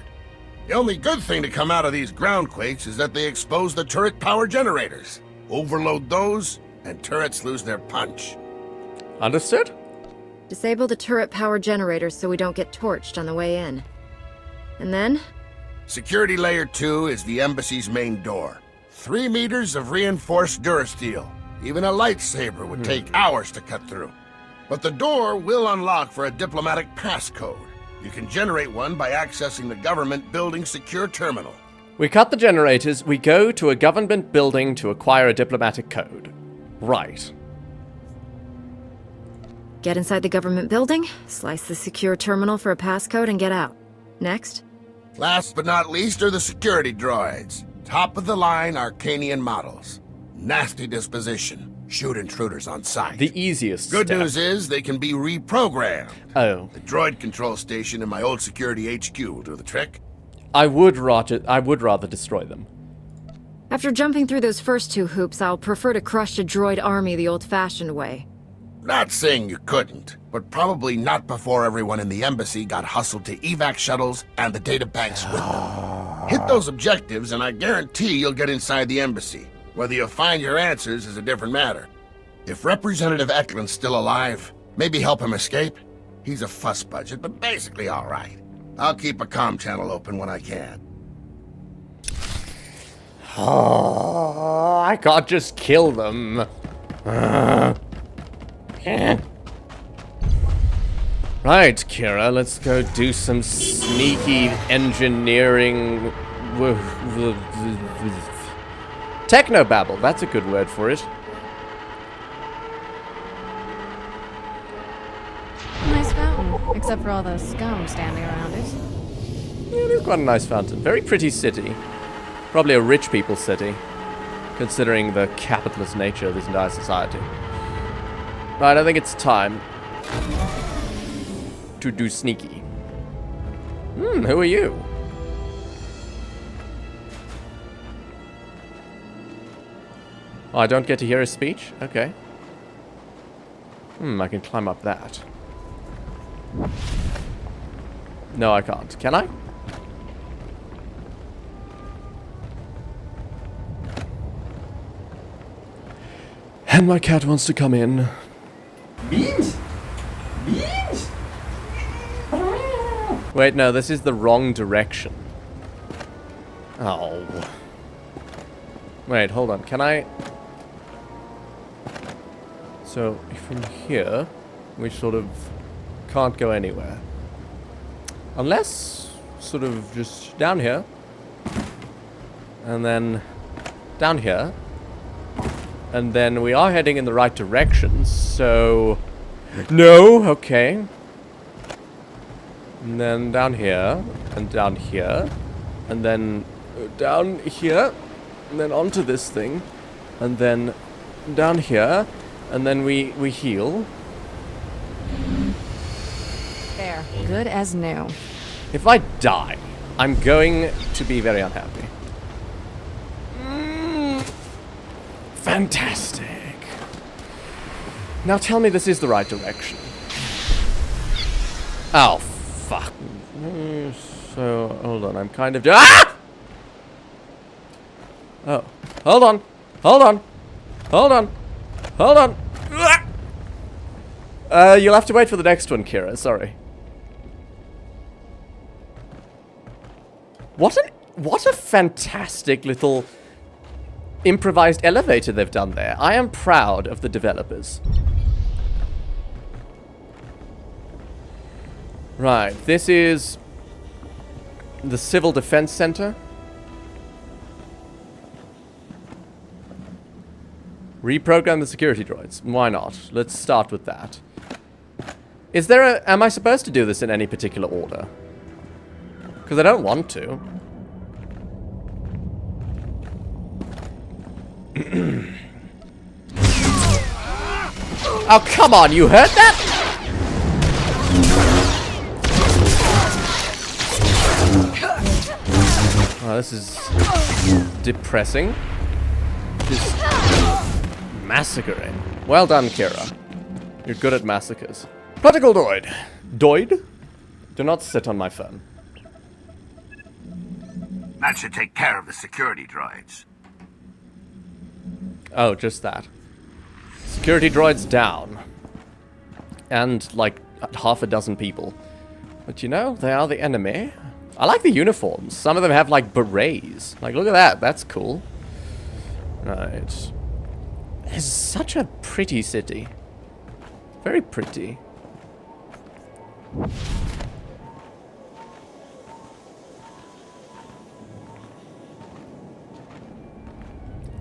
The only good thing to come out of these ground quakes is that they expose the turret power generators. Overload those, and turrets lose their punch. Understood? Disable the turret power generators so we don't get torched on the way in. And then? Security Layer 2 is the embassy's main door. 3 meters of reinforced durasteel. Even a lightsaber would take hours to cut through. But the door will unlock for a diplomatic passcode. You can generate one by accessing the government building secure terminal. We cut the generators, we go to a government building to acquire a diplomatic code. Right. Get inside the government building, slice the secure terminal for a passcode, and get out. Next? Last but not least are the security droids. Top of the line Arcanian models. Nasty disposition. Shoot intruders on sight. The easiest Good step. news is they can be reprogrammed. Oh. The droid control station in my old security HQ will do the trick. I would rather destroy them. After jumping through those first 2 hoops, I'll prefer to crush a droid army the old-fashioned way. Not saying you couldn't, but probably not before everyone in the embassy got hustled to evac shuttles and the data banks with them. Hit those objectives and I guarantee you'll get inside the embassy. Whether you find your answers is a different matter. If Representative Eklund's still alive, maybe help him escape. He's a fuss budget, but basically all right. I'll keep a comm channel open when I can. Oh, I can't just kill them. Right, Kira, let's go do some sneaky engineering. Technobabble, that's a good word for it. Nice fountain, except for all the scum standing around it. Yeah, it is quite a nice fountain. Very pretty city. Probably a rich people's city, considering the capitalist nature of this entire society. Right, I think it's time to do sneaky. Who are you? Oh, I don't get to hear his speech? Okay. I can climb up that. No, I can't. Can I? And my cat wants to come in. Beans? Beans? Wait, no, this is the wrong direction. Oh. Wait, hold on. Can I... So, from here, we sort of can't go anywhere. Unless, sort of just down here. And then down here. And then we are heading in the right direction, so... No, okay. And then down here, and down here, and then down here, and then onto this thing, and then down here, and then we heal. There, good as new. If I die, I'm going to be very unhappy. Fantastic. Now tell me this is the right direction. Oh, fuck. So, hold on, I'm kind of... Ah! Oh, hold on. Hold on. Hold on. Hold on. You'll have to wait for the next one, Kira. Sorry. What a fantastic little improvised elevator they've done there. I am proud of the developers. Right, this is the Civil Defense Center. Reprogram the security droids. Why not? Let's start with that. Is there a... Am I supposed to do this in any particular order? Because I don't want to. Oh, come on, you heard that? Oh, this is depressing. Just massacring. Well done, Kira. You're good at massacres. Prodigal Droid. Doid? Do not sit on my phone. That should take care of the security droids. Oh, just that. Security droids down. And, like, half a dozen people. But you know, they are the enemy. I like the uniforms. Some of them have, like, berets. Like, look at that. That's cool. Right. It's such a pretty city. Very pretty.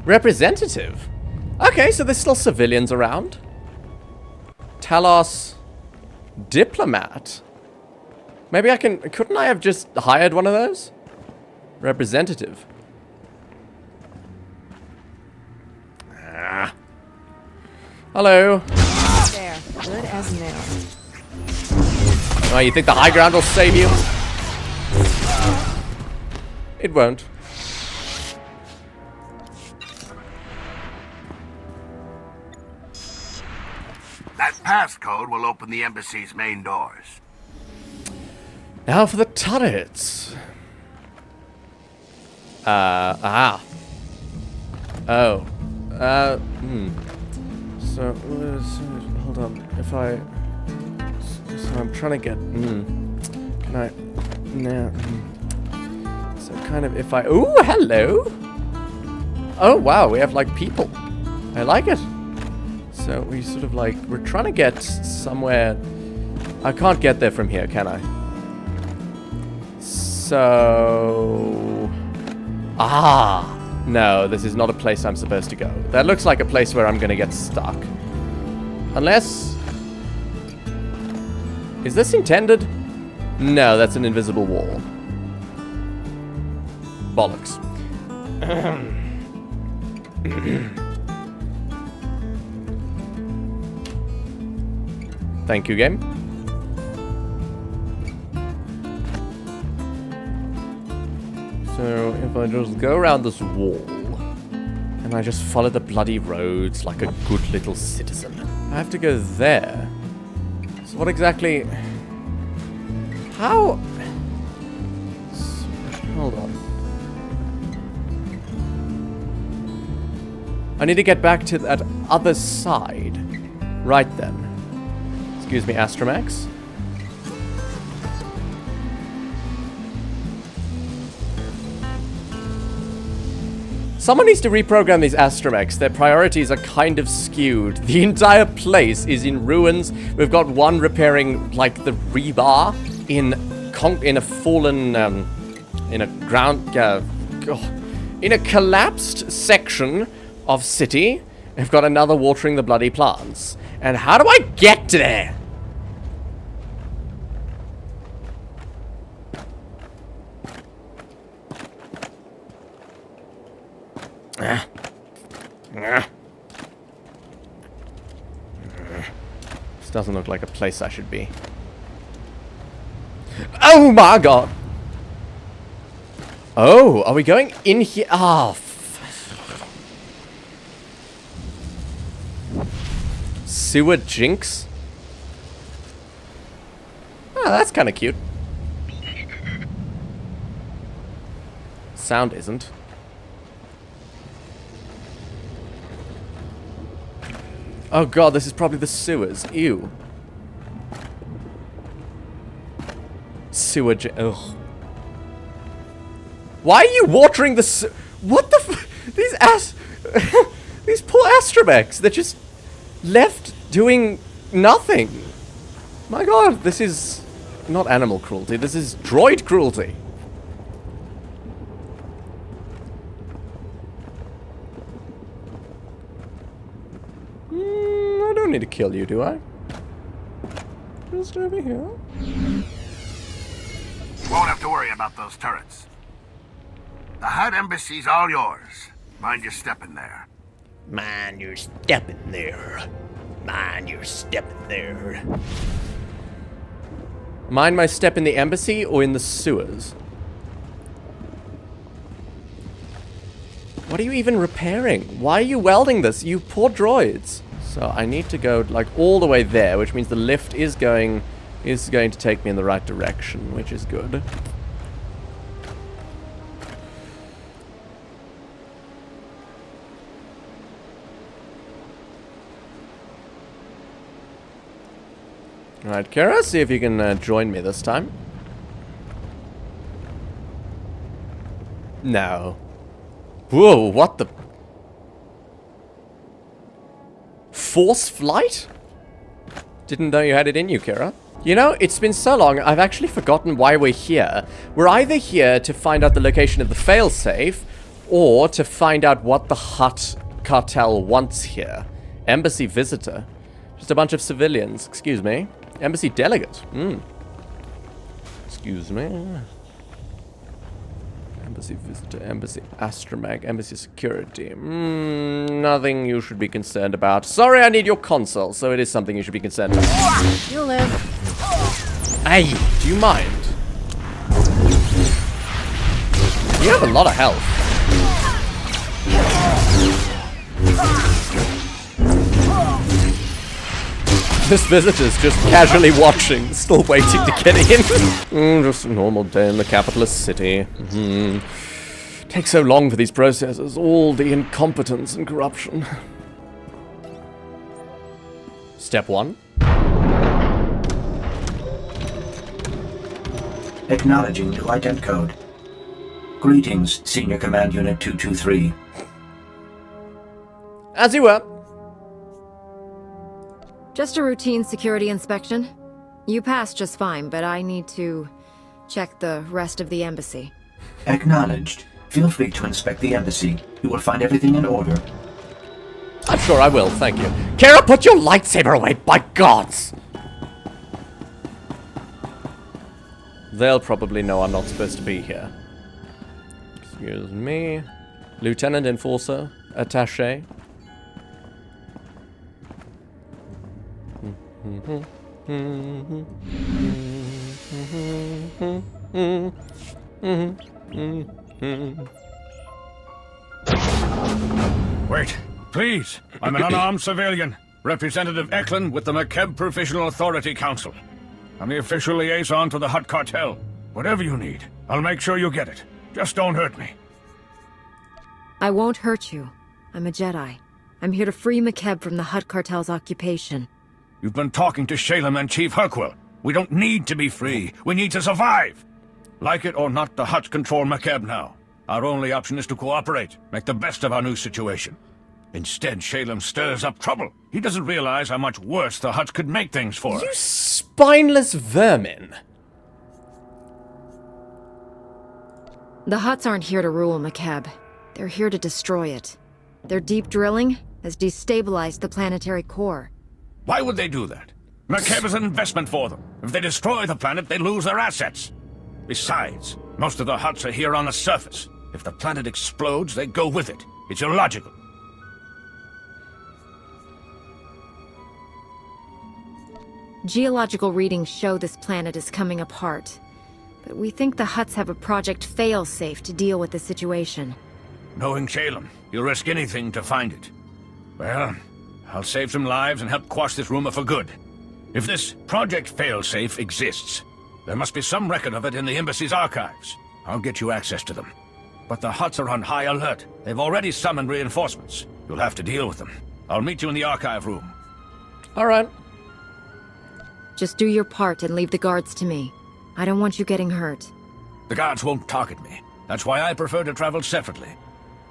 Representative? Okay, so there's still civilians around. Talos diplomat. Maybe I can... Couldn't I have just hired one of those? Representative. Ah. Hello. There. Good as new. Oh, you think the high ground will save you? It won't. That passcode will open the embassy's main doors. Now for the turrets. Oh. So, hold on. If I... So I'm trying to get... Can I... No. So kind of if I... Ooh, hello! Oh, wow, we have, like, people. I like it. So we sort of, like... We're trying to get somewhere... I can't get there from here, can I? So... Ah! No, this is not a place I'm supposed to go. That looks like a place where I'm gonna get stuck. Unless... Is this intended? No, that's an invisible wall. Bollocks. Thank you, game. So, if I just go around this wall, and I just follow the bloody roads like a good little citizen. I have to go there. So what exactly... How... Hold on. I need to get back to that other side. Right then. Excuse me, Astromax. Someone needs to reprogram these astromechs. Their priorities are kind of skewed. The entire place is in ruins. We've got one repairing, like, the rebar in a fallen, in a ground, in a collapsed section of city. We've got another watering the bloody plants. And how do I get there? This doesn't look like a place I should be. Oh my god! Oh, are we going in here? Ah, sewer jinx? Oh, that's kind of cute. Sound isn't. Oh god, this is probably the sewers. Ew. Sewer ugh. Why are you watering the what the f- These poor astromechs, they're just left doing nothing. My god, this is not animal cruelty, this is droid cruelty. I don't need to kill you, do I? Just over here. Won't have to worry about those turrets. The Hutt embassy's all yours. Mind your step in there. Mind your step in there. Mind your step in there. Mind my step in the embassy or in the sewers? What are you even repairing? Why are you welding this? You poor droids. So I need to go like all the way there, which means the lift is going to take me in the right direction, which is good. Alright, Kara, see if you can join me this time. No. Whoa, what the... Force flight? Didn't know you had it in you, Kara. You know, it's been so long, I've actually forgotten why we're here. We're either here to find out the location of the failsafe, or to find out what the Hutt Cartel wants here. Embassy visitor. Just a bunch of civilians. Excuse me. Embassy delegate. Excuse me. Embassy visitor, embassy astromag, embassy security. Nothing you should be concerned about. Sorry, I need your console, so it is something you should be concerned about. You'll live. Hey, do you mind? You have a lot of health. This visitor's just casually watching, still waiting to get in. Just a normal day in the capitalist city. Takes so long for these processes, all the incompetence and corruption. Step 1. Acknowledging new ident code. Greetings, Senior Command Unit 223. As you were. Just a routine security inspection. You passed just fine, but I need to check the rest of the embassy. Acknowledged. Feel free to inspect the embassy. You will find everything in order. I'm sure I will, thank you. Kara, put your lightsaber away, by gods! They'll probably know I'm not supposed to be here. Excuse me. Lieutenant Enforcer, Attaché. Wait, please. I'm an unarmed civilian. Representative Eklund with the Makeb Provisional Authority Council. I'm the official liaison to the Hutt Cartel. Whatever you need, I'll make sure you get it. Just don't hurt me. I won't hurt you. I'm a Jedi. I'm here to free Makeb from the Hutt Cartel's occupation. You've been talking to Shalem and Chief Herquil. We don't need to be free. We need to survive. Like it or not, the Hutts control Makeb now. Our only option is to cooperate, make the best of our new situation. Instead, Shalem stirs up trouble. He doesn't realize how much worse the Hutts could make things for us. You spineless vermin. The Hutts aren't here to rule Makeb. They're here to destroy it. Their deep drilling has destabilized the planetary core. Why would they do that? Makeb is an investment for them. If they destroy the planet, they lose their assets. Besides, most of the Hutts are here on the surface. If the planet explodes, they go with it. It's illogical. Geological readings show this planet is coming apart. But we think the Hutts have a Project Failsafe to deal with the situation. Knowing Shalem, you'll risk anything to find it. Well, I'll save some lives and help quash this rumor for good. If this Project Failsafe exists, there must be some record of it in the Embassy's archives. I'll get you access to them. But the Hutts are on high alert. They've already summoned reinforcements. You'll have to deal with them. I'll meet you in the archive room. All right. Just do your part and leave the guards to me. I don't want you getting hurt. The guards won't target me. That's why I prefer to travel separately.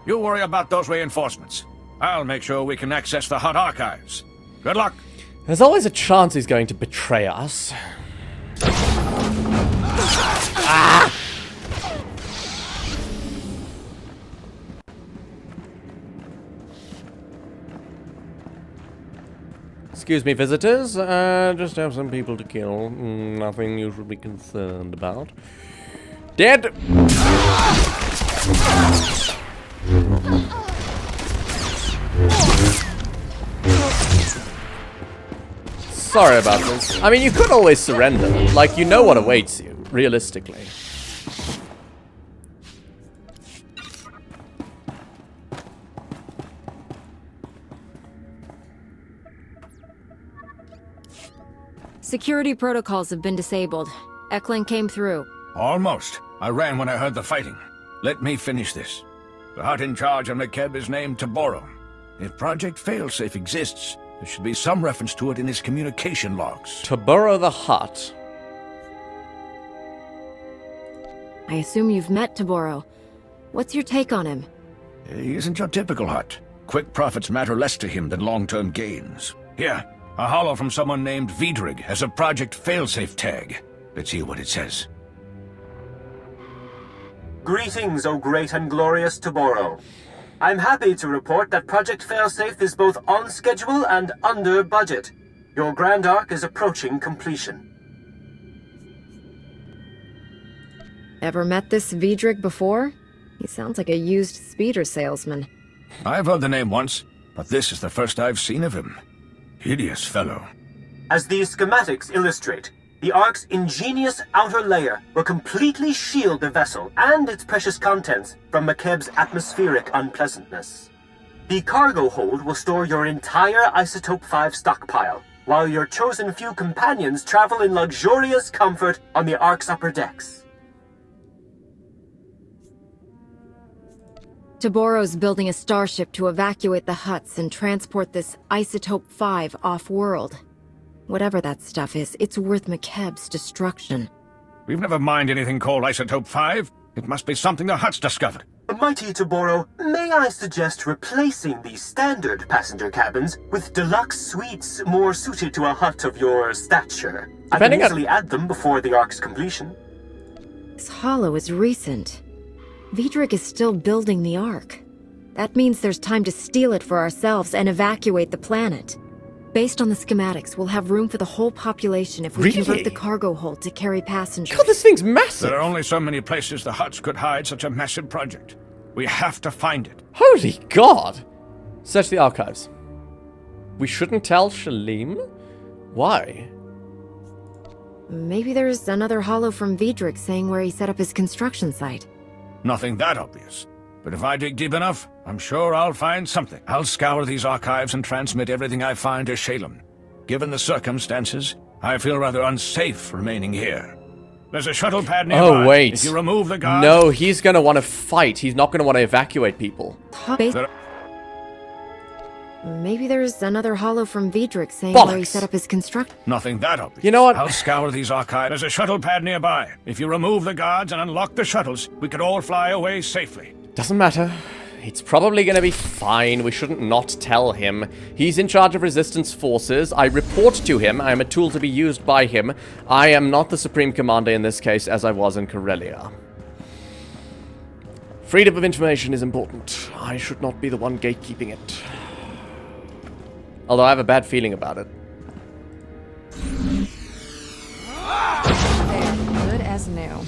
You worry about those reinforcements. I'll make sure we can access the Hutt archives. Good luck. There's always a chance he's going to betray us. Ah! Excuse me, visitors. Just have some people to kill. Nothing you should be concerned about. Dead! Sorry about this. I mean, you could always surrender. Like, you know what awaits you, realistically. Security protocols have been disabled. Eklund came through. Almost. I ran when I heard the fighting. Let me finish this. The Hutt in charge of Makeb is named Taboro. If Project Failsafe exists, There should be some reference to it in his communication logs. Toburo the Hutt. I assume you've met Toburo. What's your take on him? He isn't your typical Hutt. Quick profits matter less to him than long-term gains. Here, a holo from someone named Vidrig has a Project Failsafe tag. Let's hear what it says. Greetings, O great and glorious Toburo. I'm happy to report that Project Failsafe is both on schedule and under budget. Your Grand Arc is approaching completion. Ever met this Vidrig before? He sounds like a used speeder salesman. I've heard the name once, but this is the first I've seen of him. Hideous fellow. As these schematics illustrate, the Ark's ingenious outer layer will completely shield the vessel and its precious contents from Makeb's atmospheric unpleasantness. The cargo hold will store your entire Isotope 5 stockpile, while your chosen few companions travel in luxurious comfort on the Ark's upper decks. Toboru's building a starship to evacuate the Hutts and transport this Isotope 5 off-world. Whatever that stuff is, it's worth Makeb's destruction. We've never mined anything called Isotope 5. It must be something the Hutts discovered. Mighty Toburo, may I suggest replacing the standard passenger cabins with deluxe suites more suited to a Hutt of your stature? I can easily add them before the Ark's completion. This holo is recent. Vidrig is still building the Ark. That means there's time to steal it for ourselves and evacuate the planet. Based on the schematics, we'll have room for the whole population if we convert the cargo hold to carry passengers. God, this thing's massive! There are only so many places the Hutts could hide such a massive project. We have to find it. Holy God! Search the archives. We shouldn't tell Shalim? Why? Maybe there's another holo from Vidrig saying where he set up his construction site. Nothing that obvious. But if I dig deep enough, I'm sure I'll find something. I'll scour these archives and transmit everything I find to Shalem. Given the circumstances, I feel rather unsafe remaining here. There's a shuttle pad nearby. Oh, wait. If you remove the guard... No, he's gonna want to fight. He's not gonna want to evacuate people. Maybe there's another holo from Vidrig saying where he set up his construction. Nothing that obvious. You know what? I'll scour these archives. There's a shuttle pad nearby. If you remove the guards and unlock the shuttles, we could all fly away safely. Doesn't matter. It's probably gonna be fine. We shouldn't not tell him. He's in charge of resistance forces. I report to him. I am a tool to be used by him. I am not the Supreme Commander in this case, as I was in Corellia. Freedom of information is important. I should not be the one gatekeeping it. Although I have a bad feeling about it. There, good as new.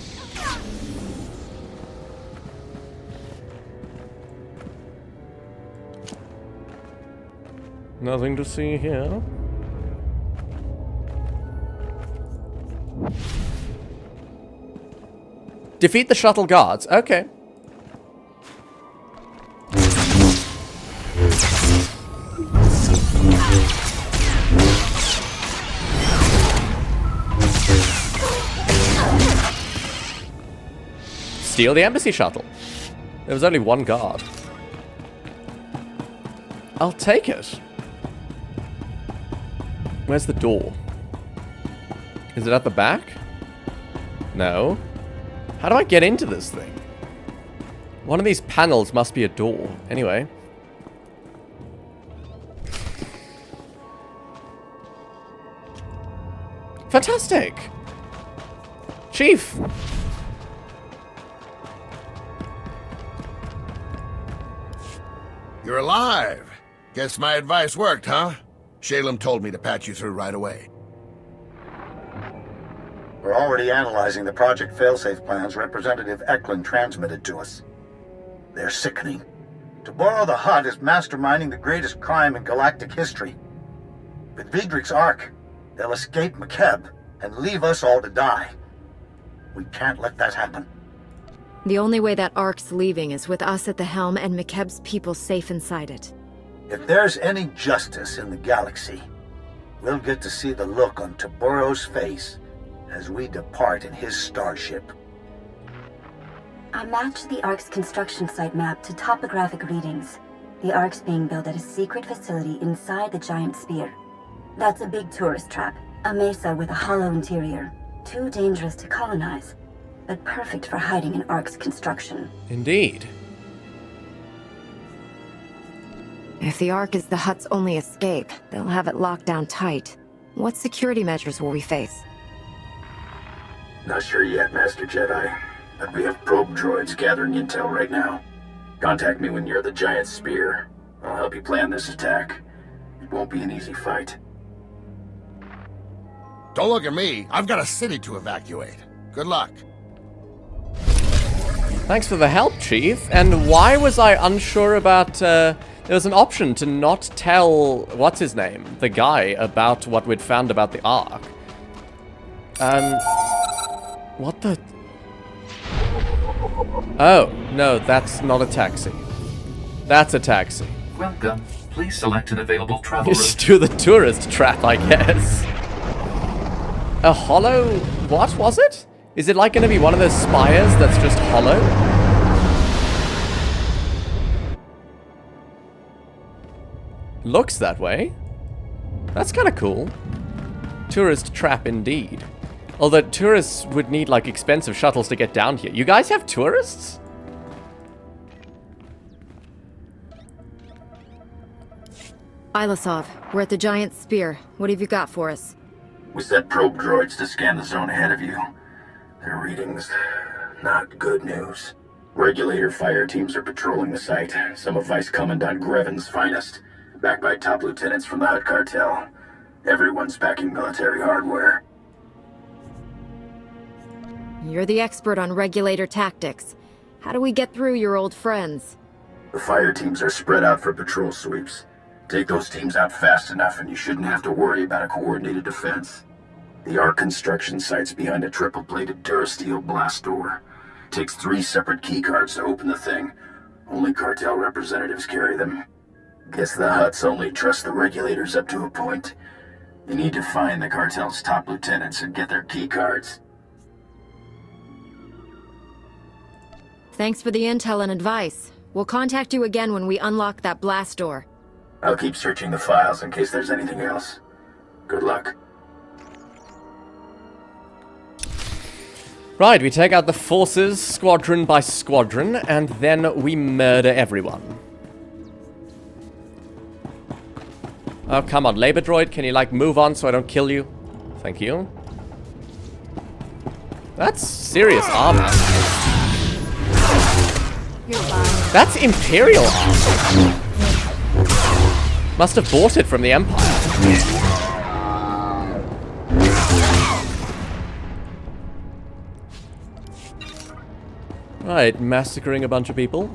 Nothing to see here. Defeat the shuttle guards. Okay. Steal the embassy shuttle. There was only one guard. I'll take it. Where's the door? Is it at the back? No. How do I get into this thing? One of these panels must be a door. Anyway. Fantastic! Chief! You're alive. Guess my advice worked, huh? Shalem told me to patch you through right away. We're already analyzing the Project Failsafe plans Representative Eklund transmitted to us. They're sickening. Toburo the Hutt is masterminding the greatest crime in galactic history. With Vidrig's Ark, they'll escape Makeb and leave us all to die. We can't let that happen. The only way that Ark's leaving is with us at the helm and Makeb's people safe inside it. If there's any justice in the galaxy, we'll get to see the look on Toburo's face as we depart in his starship. I matched the Ark's construction site map to topographic readings. The Ark's being built at a secret facility inside the giant sphere. That's a big tourist trap. A mesa with a hollow interior. Too dangerous to colonize, but perfect for hiding an Ark's construction. Indeed. If the Ark is the Hutt's only escape, they'll have it locked down tight. What security measures will we face? Not sure yet, Master Jedi. But we have probe droids gathering intel right now. Contact me when you're at the giant spear. I'll help you plan this attack. It won't be an easy fight. Don't look at me. I've got a city to evacuate. Good luck. Thanks for the help, Chief. And why was I unsure about... there was an option to not tell... What's his name? The guy about what we'd found about the Ark. What the... Oh, no, that's not a taxi. That's a taxi. Welcome. Please select an available travel route. Just do the tourist trap, I guess. A hollow... What was it? Is it like going to be one of those spires that's just hollow? Looks that way. That's kind of cool. Tourist trap indeed. Although tourists would need, like, expensive shuttles to get down here. You guys have tourists? Aeszora, we're at the giant spear. What have you got for us? We set probe droids to scan the zone ahead of you. Their readings, not good news. Regulator fire teams are patrolling the site. Some of Vice Commandant Greven's finest, backed by top lieutenants from the Hutt Cartel. Everyone's packing military hardware. You're the expert on regulator tactics. How do we get through your old friends? The fire teams are spread out for patrol sweeps. Take those teams out fast enough and you shouldn't have to worry about a coordinated defense. The Ark construction site's behind a triple-plated Durasteel blast door. Takes 3 separate keycards to open the thing. Only cartel representatives carry them. Guess the Hutts only trust the regulators up to a point. You need to find the cartel's top lieutenants and get their keycards. Thanks for the intel and advice. We'll contact you again when we unlock that blast door. I'll keep searching the files in case there's anything else. Good luck. Right, we take out the forces, squadron by squadron, and then we murder everyone. Oh, come on, labor droid, can you, like, move on so I don't kill you? Thank you. That's serious armor. That's Imperial armor. Must have bought it from the Empire. Right, massacring a bunch of people.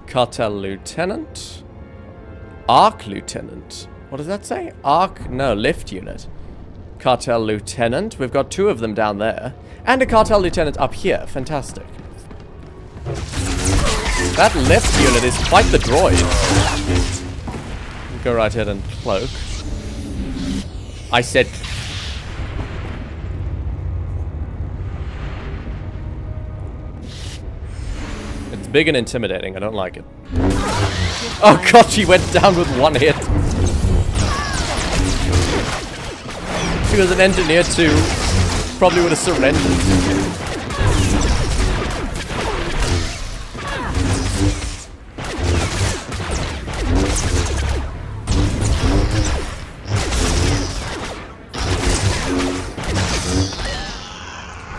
Cartel Lieutenant. Arc Lieutenant. What does that say? Arc, no, lift unit. Cartel Lieutenant. We've got 2 of them down there. And a Cartel Lieutenant up here. Fantastic. That lift unit is quite the droid. Go right ahead and cloak. I said... It's big and intimidating. I don't like it. Oh god, she went down with 1 hit. She was an engineer too. Probably would have surrendered.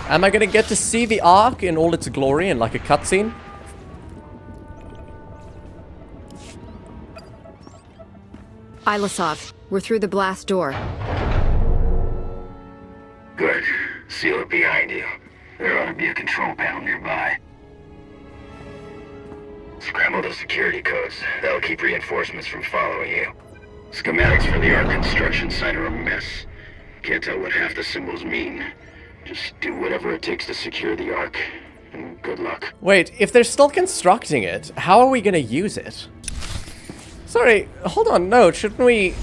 Am I gonna get to see the Ark in all its glory in like a cutscene? Aeszora, we're through the blast door. Good. Seal it behind you. There ought to be a control panel nearby. Scramble those security codes. That'll keep reinforcements from following you. Schematics for the Ark construction site are a mess. Can't tell what half the symbols mean. Just do whatever it takes to secure the Ark, and good luck. Wait, if they're still constructing it, how are we gonna use it? Sorry, hold on, no, shouldn't we...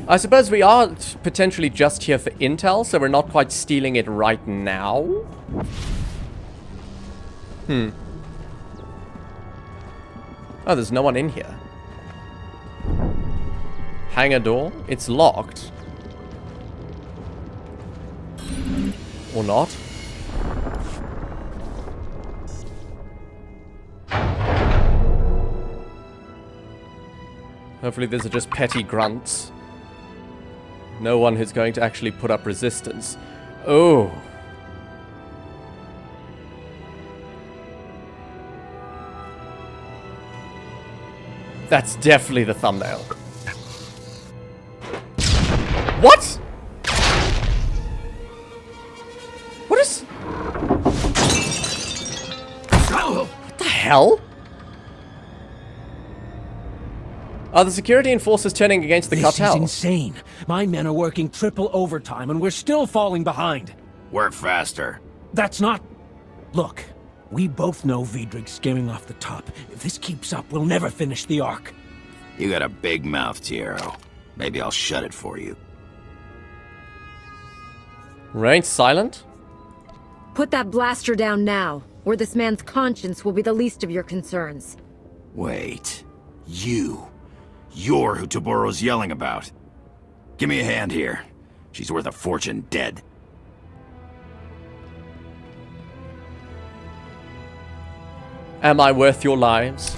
I suppose we are potentially just here for intel, so we're not quite stealing it right now? Oh, there's no one in here. Hangar door? It's locked. Or not? Hopefully these are just petty grunts. No one who's going to actually put up resistance. Oh. That's definitely the thumbnail. What? What is... What the hell? Are the security enforcers turning against the cartel? This is insane. My men are working triple overtime and we're still falling behind. Work faster. That's not... Look, we both know Vidrig's skimming off the top. If this keeps up, we'll never finish the arc. You got a big mouth, Tiero. Maybe I'll shut it for you. Remain silent? Put that blaster down now, or this man's conscience will be the least of your concerns. Wait. You're who Toboro's yelling about. Give me a hand here. She's worth a fortune dead. Am I worth your lives?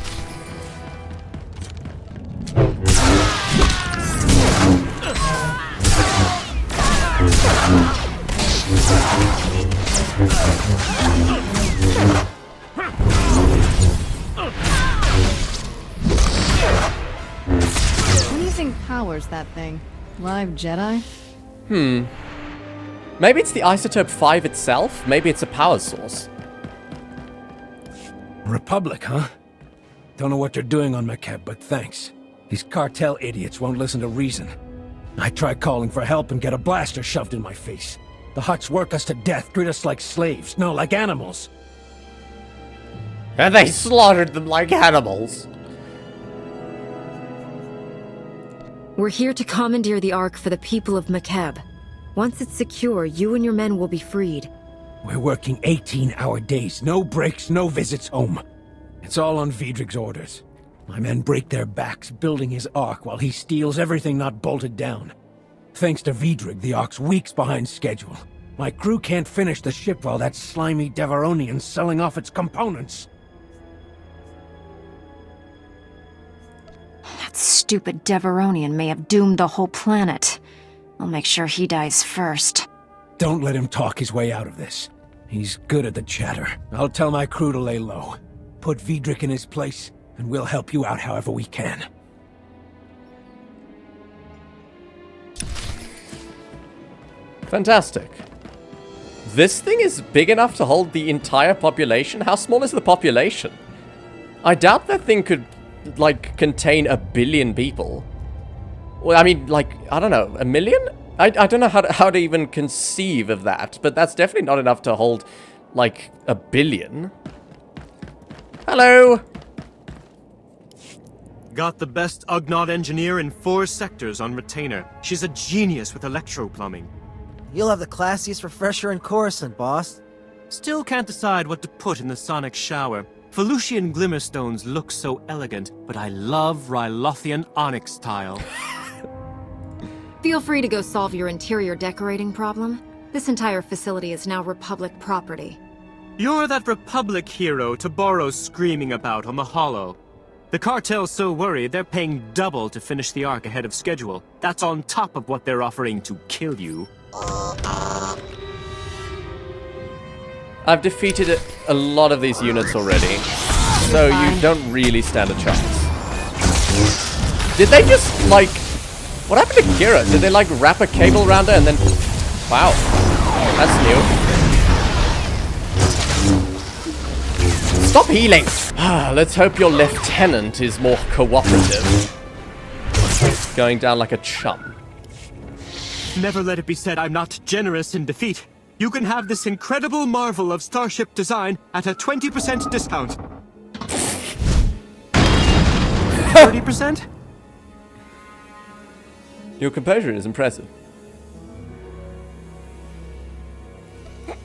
What do you think powers that thing? Live Jedi? Maybe it's the Isotope 5 itself? Maybe it's a power source. Republic, huh? Don't know what they're doing on Makeb, but thanks. These cartel idiots won't listen to reason. I try calling for help and get a blaster shoved in my face. The Hutts work us to death, treat us like slaves. No, like animals. And they slaughtered them like animals. We're here to commandeer the Ark for the people of Makeb. Once it's secure, you and your men will be freed. We're working 18-hour days, no breaks, no visits home. It's all on Vidrig's orders. My men break their backs building his Ark while he steals everything not bolted down. Thanks to Vidrig, the Ark's weeks behind schedule. My crew can't finish the ship while that slimy Devaronian's selling off its components. That stupid Devaronian may have doomed the whole planet. I'll make sure he dies first. Don't let him talk his way out of this. He's good at the chatter. I'll tell my crew to lay low. Put Vidrig in his place, and we'll help you out however we can. Fantastic. This thing is big enough to hold the entire population? How small is the population? I doubt that thing could, like, contain 1 billion people. Well, I mean, like, I don't know, 1 million? I don't know how to even conceive of that, but that's definitely not enough to hold, like, 1 billion. Hello! Got the best Ugnaught engineer in 4 sectors on retainer. She's a genius with electro-plumbing. You'll have the classiest refresher in Coruscant, boss. Still can't decide what to put in the sonic shower. Felucian Glimmerstones look so elegant, but I love Rylothian onyx tile. Feel free to go solve your interior decorating problem. This entire facility is now Republic property. You're that Republic hero Toboro's screaming about on the Hollow. The cartel's so worried they're paying double to finish the Ark ahead of schedule. That's on top of what they're offering to kill you. I've defeated a lot of these units already, so you don't really stand a chance. Did they just, like... What happened to Kira? Did they, like, wrap a cable around her and then... Wow. That's new. Stop healing! Let's hope your lieutenant is more cooperative. Going down like a chum. Never let it be said I'm not generous in defeat. You can have this incredible marvel of starship design at a 20% discount. 30%? Your composure is impressive.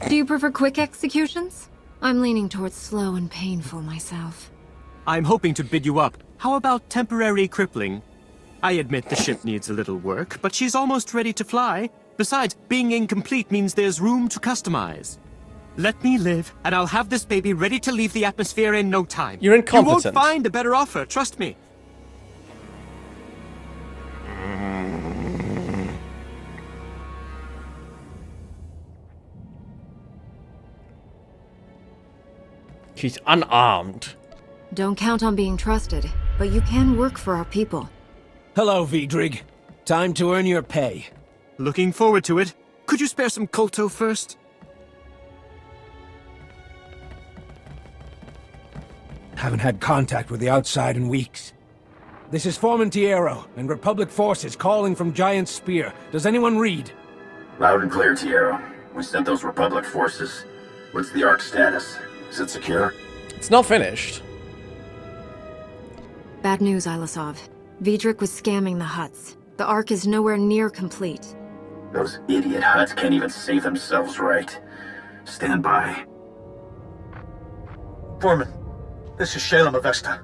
Do you prefer quick executions? I'm leaning towards slow and painful myself. I'm hoping to bid you up. How about temporary crippling? I admit the ship needs a little work, but she's almost ready to fly. Besides, being incomplete means there's room to customize. Let me live, and I'll have this baby ready to leave the atmosphere in no time. You're incompetent. You won't find a better offer, trust me. She's unarmed. Don't count on being trusted, but you can work for our people. Hello, Vidrig. Time to earn your pay. Looking forward to it. Could you spare some Kolto first? Haven't had contact with the outside in weeks. This is Foreman Tiero, and Republic forces calling from Giant Spear. Does anyone read? Loud and clear, Tiero. We sent those Republic forces. What's the Ark status? Is it secure? It's not finished. Bad news, Aeszora. Vidrig was scamming the Hutts. The Ark is nowhere near complete. Those idiot Hutts can't even save themselves right. Stand by. Foreman, this is Shalem Avesta.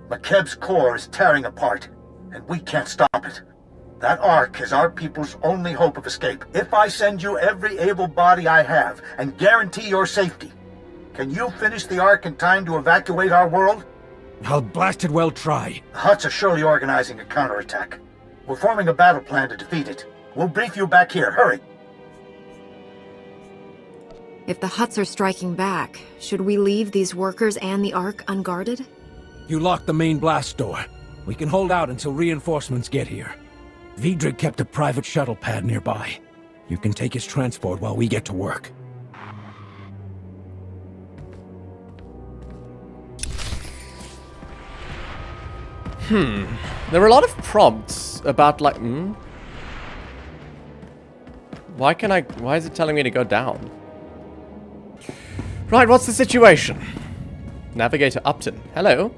Makeb's core is tearing apart, and we can't stop it. That Ark is our people's only hope of escape. If I send you every able body I have and guarantee your safety, can you finish the Ark in time to evacuate our world? I'll blasted well try. The Hutts are surely organizing a counterattack. We're forming a battle plan to defeat it. We'll brief you back here. Hurry! If the Hutts are striking back, should we leave these workers and the Ark unguarded? You lock the main blast door. We can hold out until reinforcements get here. Vidrig kept a private shuttle pad nearby. You can take his transport while we get to work. There are a lot of prompts about, like, Why is it telling me to go down? Right, what's the situation? Navigator Upton. Hello.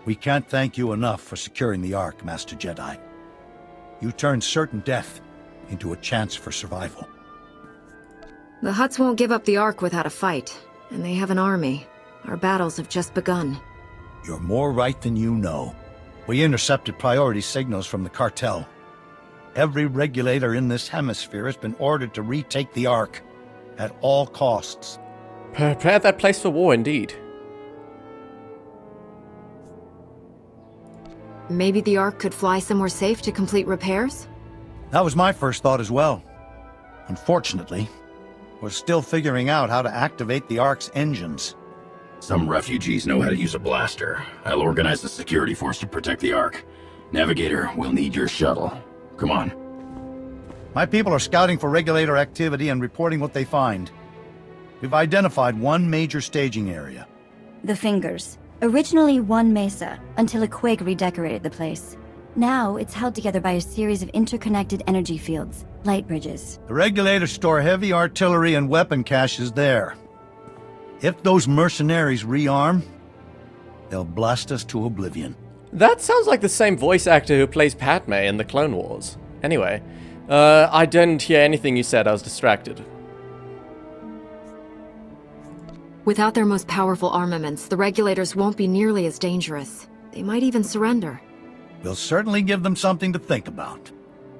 We can't thank you enough for securing the Ark, Master Jedi. You turned certain death into a chance for survival. The Hutts won't give up the Ark without a fight, and they have an army. Our battles have just begun. You're more right than you know. We intercepted priority signals from the cartel. Every regulator in this hemisphere has been ordered to retake the Ark at all costs. Prepare that place for war, indeed. Maybe the Ark could fly somewhere safe to complete repairs? That was my first thought as well. Unfortunately, we're still figuring out how to activate the Ark's engines. Some refugees know how to use a blaster. I'll organize the security force to protect the Ark. Navigator, we'll need your shuttle. Come on. My people are scouting for regulator activity and reporting what they find. We've identified one major staging area. The Fingers. Originally one mesa, until a quake redecorated the place. Now it's held together by a series of interconnected energy fields, light bridges. The regulators store heavy artillery and weapon caches there. If those mercenaries rearm, they'll blast us to oblivion. That sounds like the same voice actor who plays Padme in the Clone Wars. Anyway, I didn't hear anything you said. I was distracted. Without their most powerful armaments, the regulators won't be nearly as dangerous. They might even surrender. We'll certainly give them something to think about.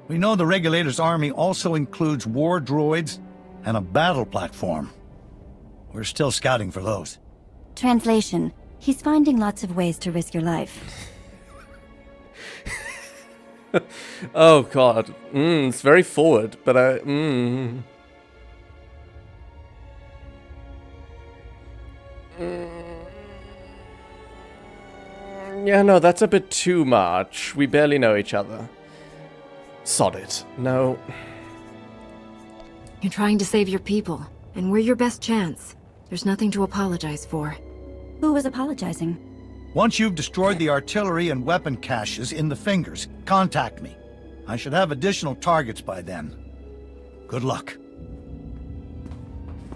We know the regulators' army also includes war droids and a battle platform. We're still scouting for those. Translation. He's finding lots of ways to risk your life. Oh god. It's very forward, but yeah, no, that's a bit too much. We barely know each other. Sod it. No. You're trying to save your people, and we're your best chance. There's nothing to apologize for. Who was apologizing? Once you've destroyed the artillery and weapon caches in the Fingers, contact me. I should have additional targets by then. Good luck.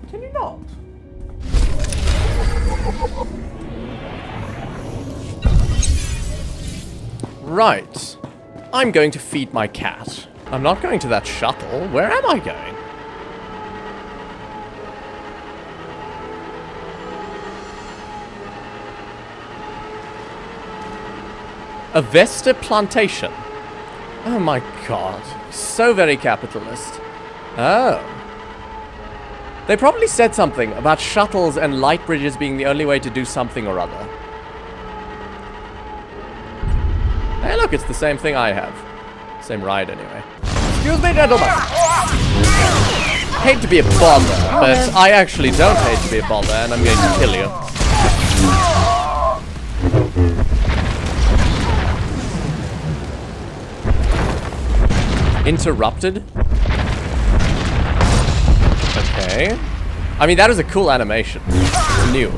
Can you not? Right. I'm going to feed my cat. I'm not going to that shuttle. Where am I going? Avesta Plantation. Oh my god. So very capitalist. Oh. They probably said something about shuttles and light bridges being the only way to do something or other. Hey look, it's the same thing I have. Same ride anyway. Excuse me, gentlemen! Hate to be a bother, but I actually don't hate to be a bother, and I'm going to kill you. Interrupted? Okay. I mean, that is a cool animation. It's new.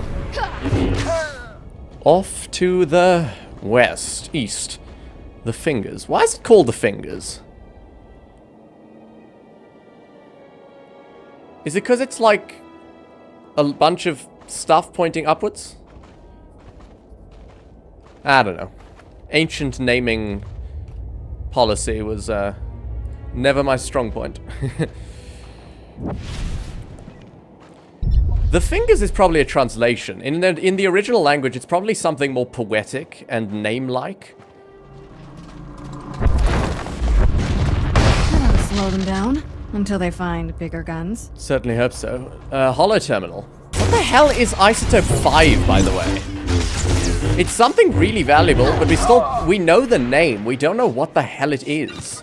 Off to the west, east. The fingers. Why is it called the fingers? Is it because it's like a bunch of stuff pointing upwards? I don't know. Ancient naming policy was never my strong point. The fingers is probably a translation. In the original language, it's probably something more poetic and name-like. That'll slow them down until they find bigger guns. Certainly hope so. Holo terminal. What the hell is Isotope 5, by the way? It's something really valuable, but we know the name. We don't know what the hell it is.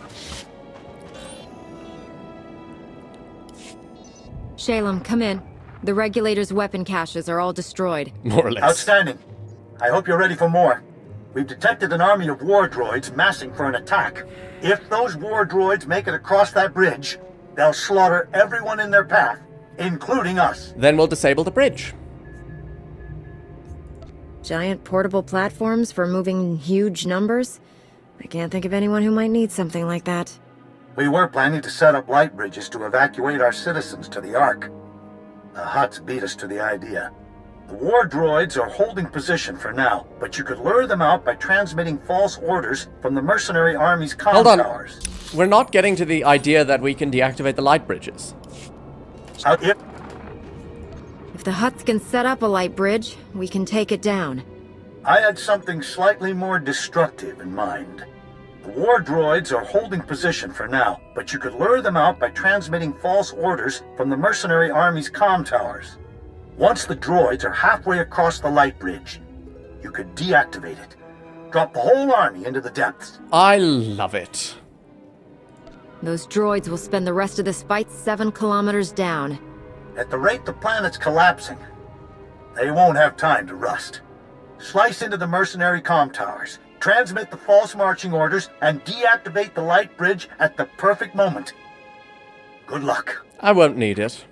Shalem, come in. The regulator's weapon caches are all destroyed. More or less. Outstanding. I hope you're ready for more. We've detected an army of war droids massing for an attack. If those war droids make it across that bridge, they'll slaughter everyone in their path, including us. Then we'll disable the bridge. Giant portable platforms for moving huge numbers? I can't think of anyone who might need something like that. We were planning to set up light bridges to evacuate our citizens to the Ark. The Hutts beat us to the idea. The war droids are holding position for now, but you could lure them out by transmitting false orders from the mercenary army's comm towers. We're not getting to the idea that we can deactivate the light bridges. If the Hutts can set up a light bridge, we can take it down. I had something slightly more destructive in mind. The war droids are holding position for now, but you could lure them out by transmitting false orders from the mercenary army's comm towers. Once the droids are halfway across the light bridge, you could deactivate it. Drop the whole army into the depths. I love it. Those droids will spend the rest of this fight 7 kilometers down. At the rate the planet's collapsing, they won't have time to rust. Slice into the mercenary comm towers, transmit the false marching orders, and deactivate the light bridge at the perfect moment. Good luck. I won't need it.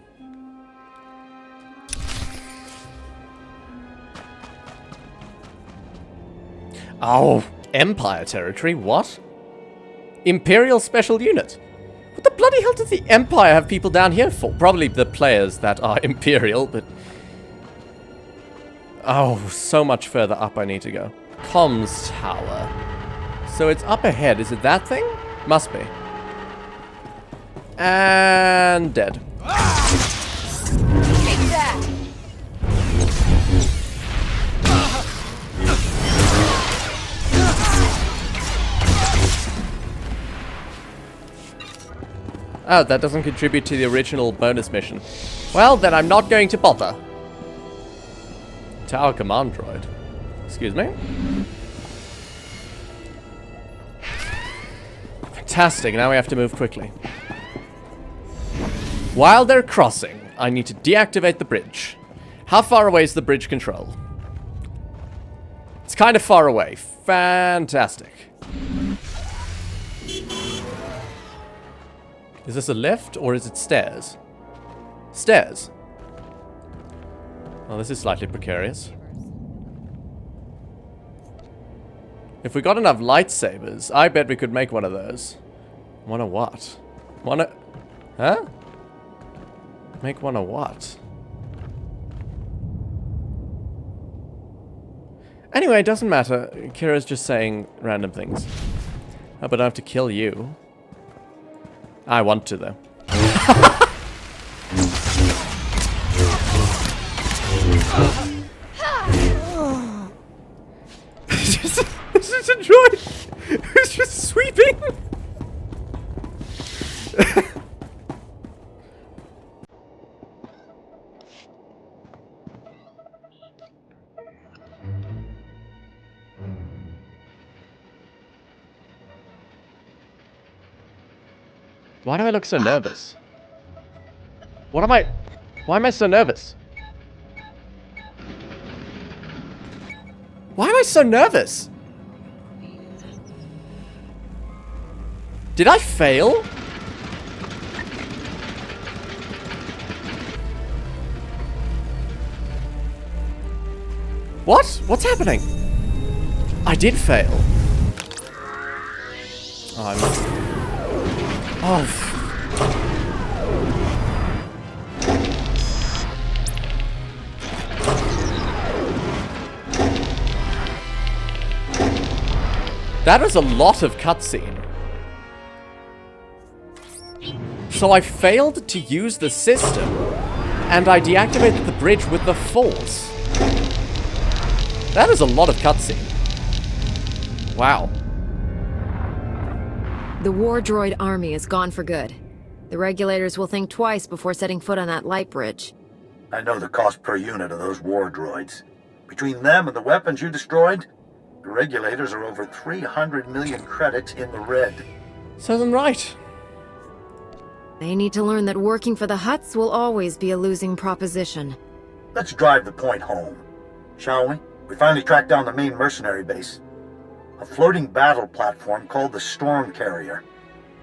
Oh, Empire territory, what? Imperial Special Unit. What the bloody hell does the Empire have people down here for? Probably the players that are Imperial, but... Oh, so much further up I need to go. Comms tower. So it's up ahead. Is it that thing? Must be. And dead. Take that! Oh, that doesn't contribute to the original bonus mission. Well, then I'm not going to bother. Tower command droid. Excuse me? Fantastic, now we have to move quickly. While they're crossing, I need to deactivate the bridge. How far away is the bridge control? It's kind of far away. Fantastic. Is this a lift or is it stairs? Stairs. Well, this is slightly precarious. If we got enough lightsabers, I bet we could make one of those. One of what? One of... Huh? Make one of what? Anyway, it doesn't matter. Kira's just saying random things. Oh, but I have to kill you. I want to, though. This is droid who's just sweeping. Why do I look so nervous? Why am I so nervous? Why am I so nervous? Did I fail? What? What's happening? I did fail. Oh, I missed. Oh. That was a lot of cutscene. So I failed to use the system, and I deactivated the bridge with the Force. That is a lot of cutscene. Wow. The war droid army is gone for good. The regulators will think twice before setting foot on that light bridge. I know the cost per unit of those war droids. Between them and the weapons you destroyed, the regulators are over 300 million credits in the red. Serves them right. They need to learn that working for the Hutts will always be a losing proposition. Let's drive the point home, shall we? We finally tracked down the main mercenary base. A floating battle platform called the Storm Carrier.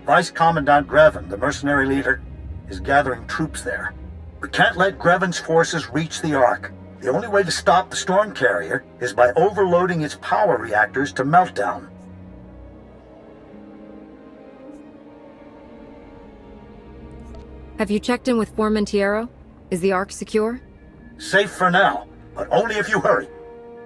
Vice Commandant Grevin, the mercenary leader, is gathering troops there. We can't let Grevin's forces reach the Ark. The only way to stop the Storm Carrier is by overloading its power reactors to meltdown. Have you checked in with Formentierro? Is the Ark secure? Safe for now, but only if you hurry.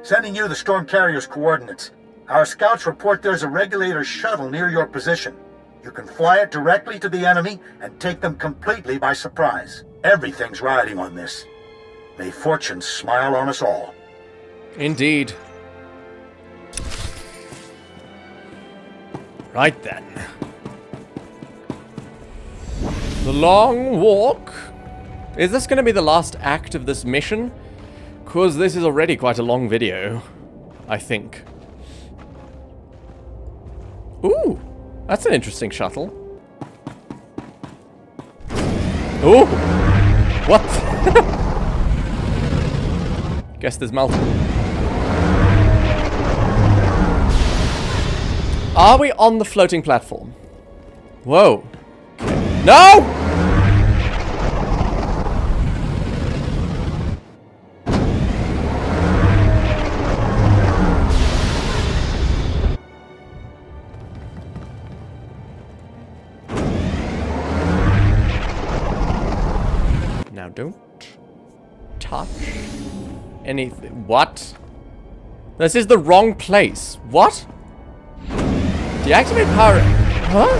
Sending you the Storm Carrier's coordinates. Our scouts report there's a regulator shuttle near your position. You can fly it directly to the enemy and take them completely by surprise. Everything's riding on this. May fortune smile on us all. Indeed. Right then. The long walk. Is this going to be the last act of this mission? Because this is already quite a long video, I think. Ooh, that's an interesting shuttle. Ooh, what? Guess there's multiple. Are we on the floating platform? Whoa. Okay. No! Now don't touch anything. What? This is the wrong place. What? Deactivate power. Huh?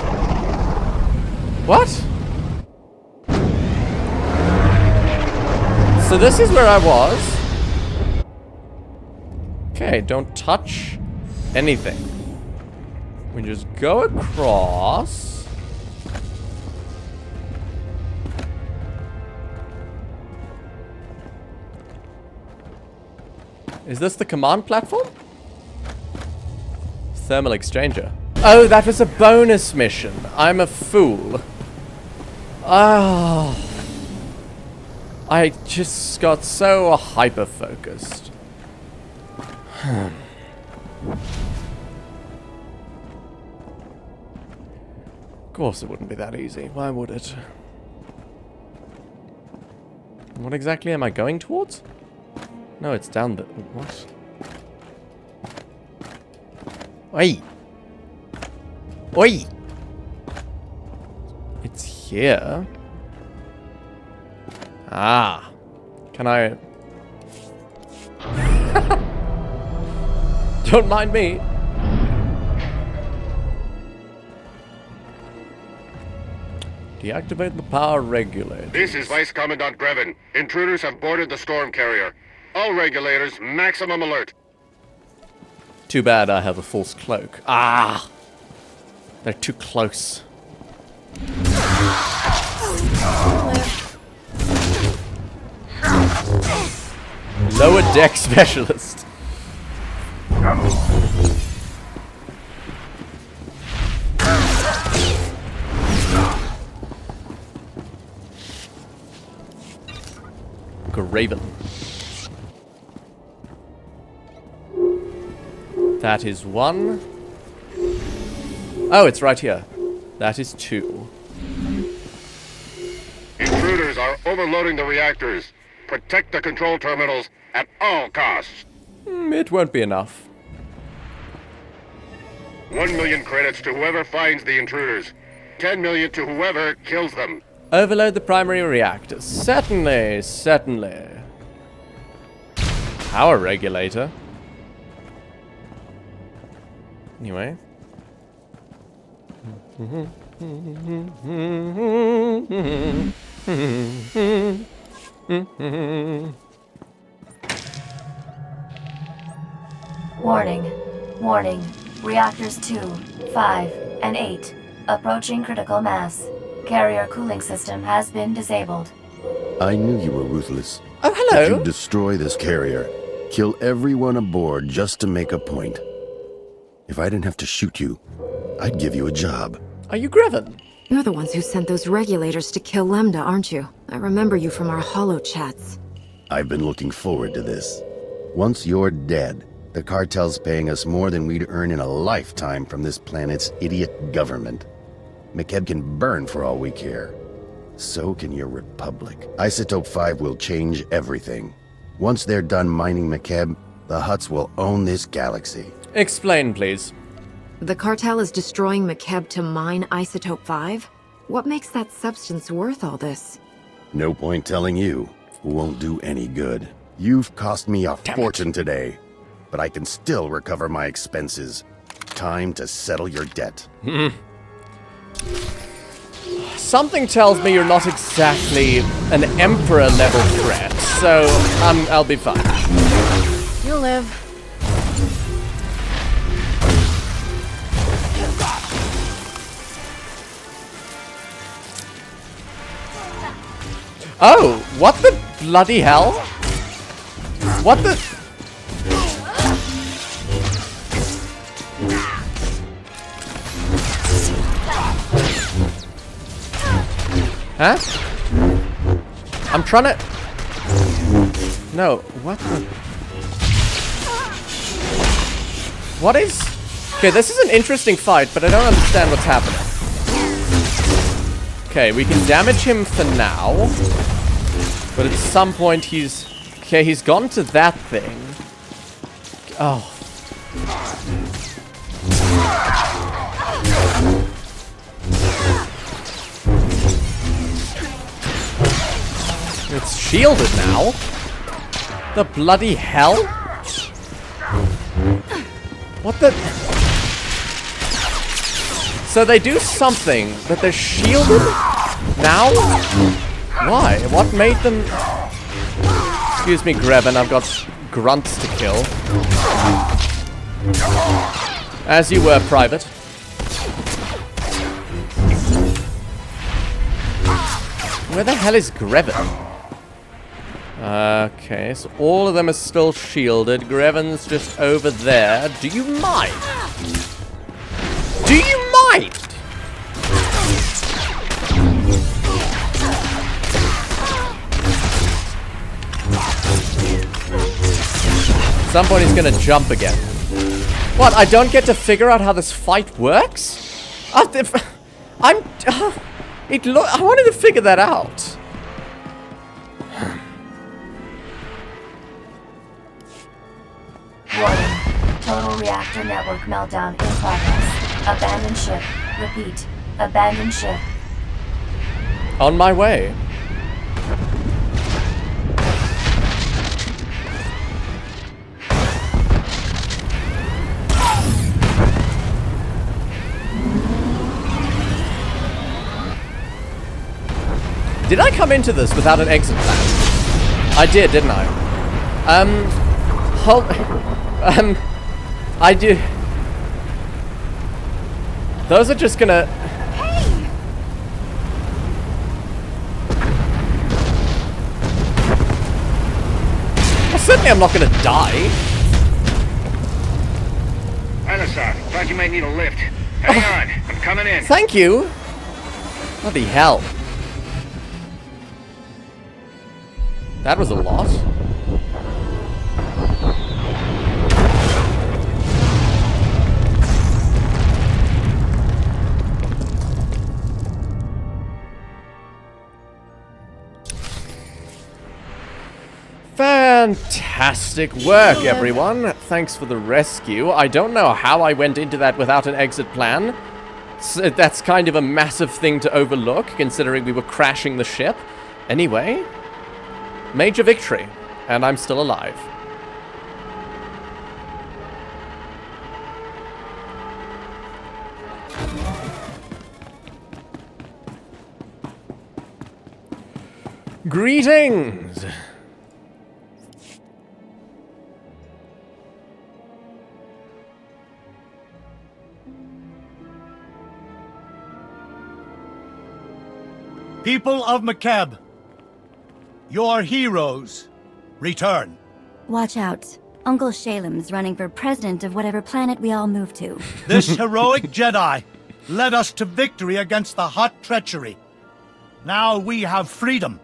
What? So this is where I was. Okay, don't touch anything. We just go across. Is this the command platform? Thermal exchanger. Oh, that was a bonus mission. I'm a fool. Oh. I just got so hyper-focused. Of course it wouldn't be that easy. Why would it? What exactly am I going towards? No, it's down the... What? Oi! Oi! It's here. Ah. Can I... Don't mind me. Deactivate the power regulator. This is Vice Commandant Grevin. Intruders have boarded the Storm Carrier. All regulators, maximum alert. Too bad I have a false cloak. Ah! They're too close. Lower deck specialist. Graven. That is 1. Oh, it's right here. That is 2. Intruders are overloading the reactors. Protect the control terminals at all costs. It won't be enough. 1 million credits to whoever finds the intruders. 10 million to whoever kills them. Overload the primary reactors. Certainly, certainly. Power regulator. Anyway. Warning. Warning. Reactors 2, 5, and 8. Approaching critical mass. Carrier cooling system has been disabled. I knew you were ruthless. Oh, hello. But you destroy this carrier. Kill everyone aboard just to make a point. If I didn't have to shoot you, I'd give you a job. Are you Greven? You're the ones who sent those regulators to kill Lambda, aren't you? I remember you from our holo chats. I've been looking forward to this. Once you're dead, the cartel's paying us more than we'd earn in a lifetime from this planet's idiot government. Makeb can burn for all we care. So can your Republic. Isotope 5 will change everything. Once they're done mining Makeb, the Hutts will own this galaxy. Explain, please. The cartel is destroying Makeb to mine Isotope 5? What makes that substance worth all this? No point telling you. Won't do any good. You've cost me a fortune today, but I can still recover my expenses. Time to settle your debt. Something tells me you're not exactly an Emperor-level threat, so I'll be fine. You'll live. Oh, what the bloody hell? What the... Huh? I'm trying to... No, what the... What is... Okay, this is an interesting fight, but I don't understand what's happening. Okay, we can damage him for now. But at some point he's... Okay, he's gone to that thing. Oh. It's shielded now. The bloody hell? What the... So they do something, but they're shielded now? Why? What made them... Excuse me, Greven, I've got grunts to kill. As you were, Private. Where the hell is Greven? Okay, so all of them are still shielded. Greven's just over there. Do you mind? Do you mind? At some point he's gonna jump again. What, I don't get to figure out how this fight works? I wanted to figure that out. Warning. Total reactor network meltdown in progress. Abandon ship. Repeat. Abandon ship. On my way. Did I come into this without an exit plan? I did, didn't I? I do. Those are just gonna... Hey! Well, certainly I'm not gonna die. Aeszora, thought you might need a lift. Hang on, I'm coming in. Thank you. Bloody hell. That was a lot. Fantastic work, everyone. Thanks for the rescue. I don't know how I went into that without an exit plan. So that's kind of a massive thing to overlook, considering we were crashing the ship. Anyway, major victory, and I'm still alive. Greetings! People of Makeb, your heroes return. Watch out. Uncle Shalem's running for president of whatever planet we all move to. This heroic Jedi led us to victory against the Hutt treachery. Now we have freedom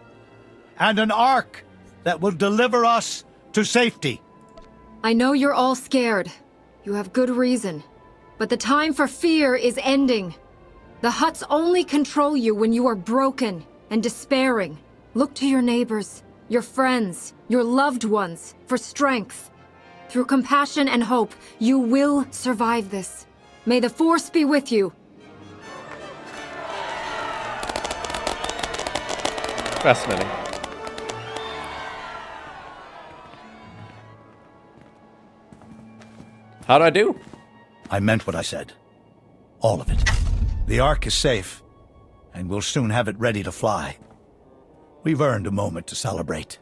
and an ark that will deliver us to safety. I know you're all scared. You have good reason. But the time for fear is ending. The Hutts only control you when you are broken and despairing. Look to your neighbors, your friends, your loved ones for strength. Through compassion and hope, you will survive this. May the Force be with you. Fascinating. How'd I do? I meant what I said. All of it. The Ark is safe, and we'll soon have it ready to fly. We've earned a moment to celebrate.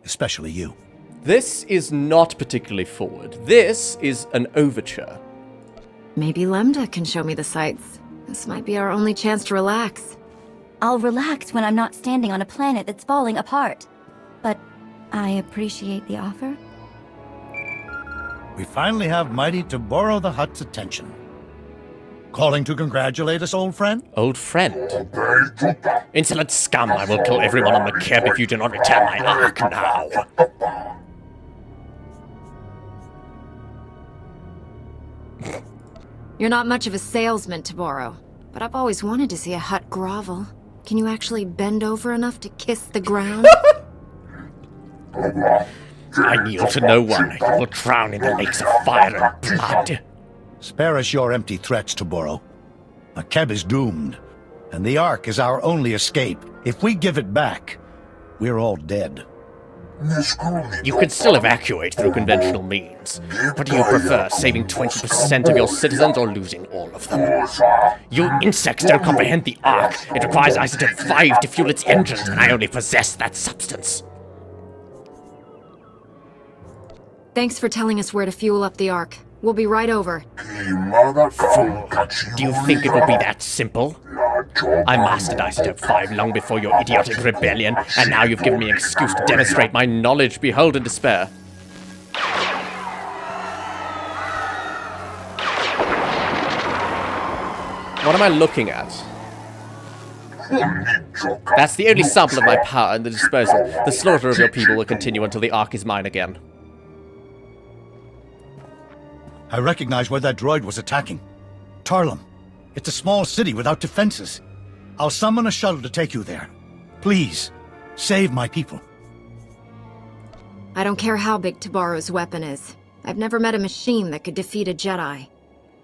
Especially you. This is not particularly forward. This is an overture. Maybe Lambda can show me the sights. This might be our only chance to relax. I'll relax when I'm not standing on a planet that's falling apart. But I appreciate the offer. We finally have mighty Taboro the Hutt's attention. Calling to congratulate us, old friend? Old friend? Insolent scum, I will kill everyone on Makeb if you do not return my ark now. You're not much of a salesman, Taboro, but I've always wanted to see a Hutt grovel. Can you actually bend over enough to kiss the ground? I kneel to no one. You will drown in the lakes of fire and blood. Spare us your empty threats, Taboro. Makeb is doomed, and the Ark is our only escape. If we give it back, we're all dead. You could still evacuate through conventional means. What do you prefer, saving 20% of your citizens or losing all of them? You insects don't comprehend the Ark. It requires isotope 5 to fuel its engines, and I only possess that substance. Thanks for telling us where to fuel up the Ark. We'll be right over. Fool. Do you think it will be that simple? I mastered Isotope 5 long before your idiotic rebellion, and now you've given me an excuse to demonstrate my knowledge. Behold and despair. What am I looking at? That's the only sample of my power in the disposal. The slaughter of your people will continue until the Ark is mine again. I recognize where that droid was attacking. Tarlum. It's a small city without defenses. I'll summon a shuttle to take you there. Please, save my people. I don't care how big Taboro's weapon is. I've never met a machine that could defeat a Jedi.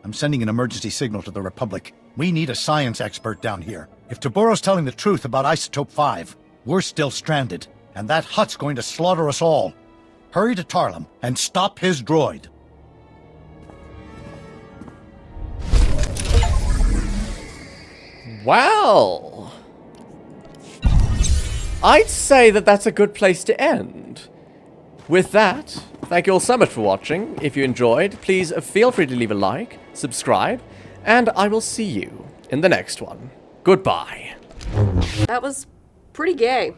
I'm sending an emergency signal to the Republic. We need a science expert down here. If Taboro's telling the truth about Isotope 5, we're still stranded, and that Hutt's going to slaughter us all. Hurry to Tarlum and stop his droid. Well, I'd say that that's a good place to end. With that, Thank you all so much for watching. If you enjoyed, please feel free to leave a like, subscribe, and I will see you in the next one. Goodbye. That was pretty gay.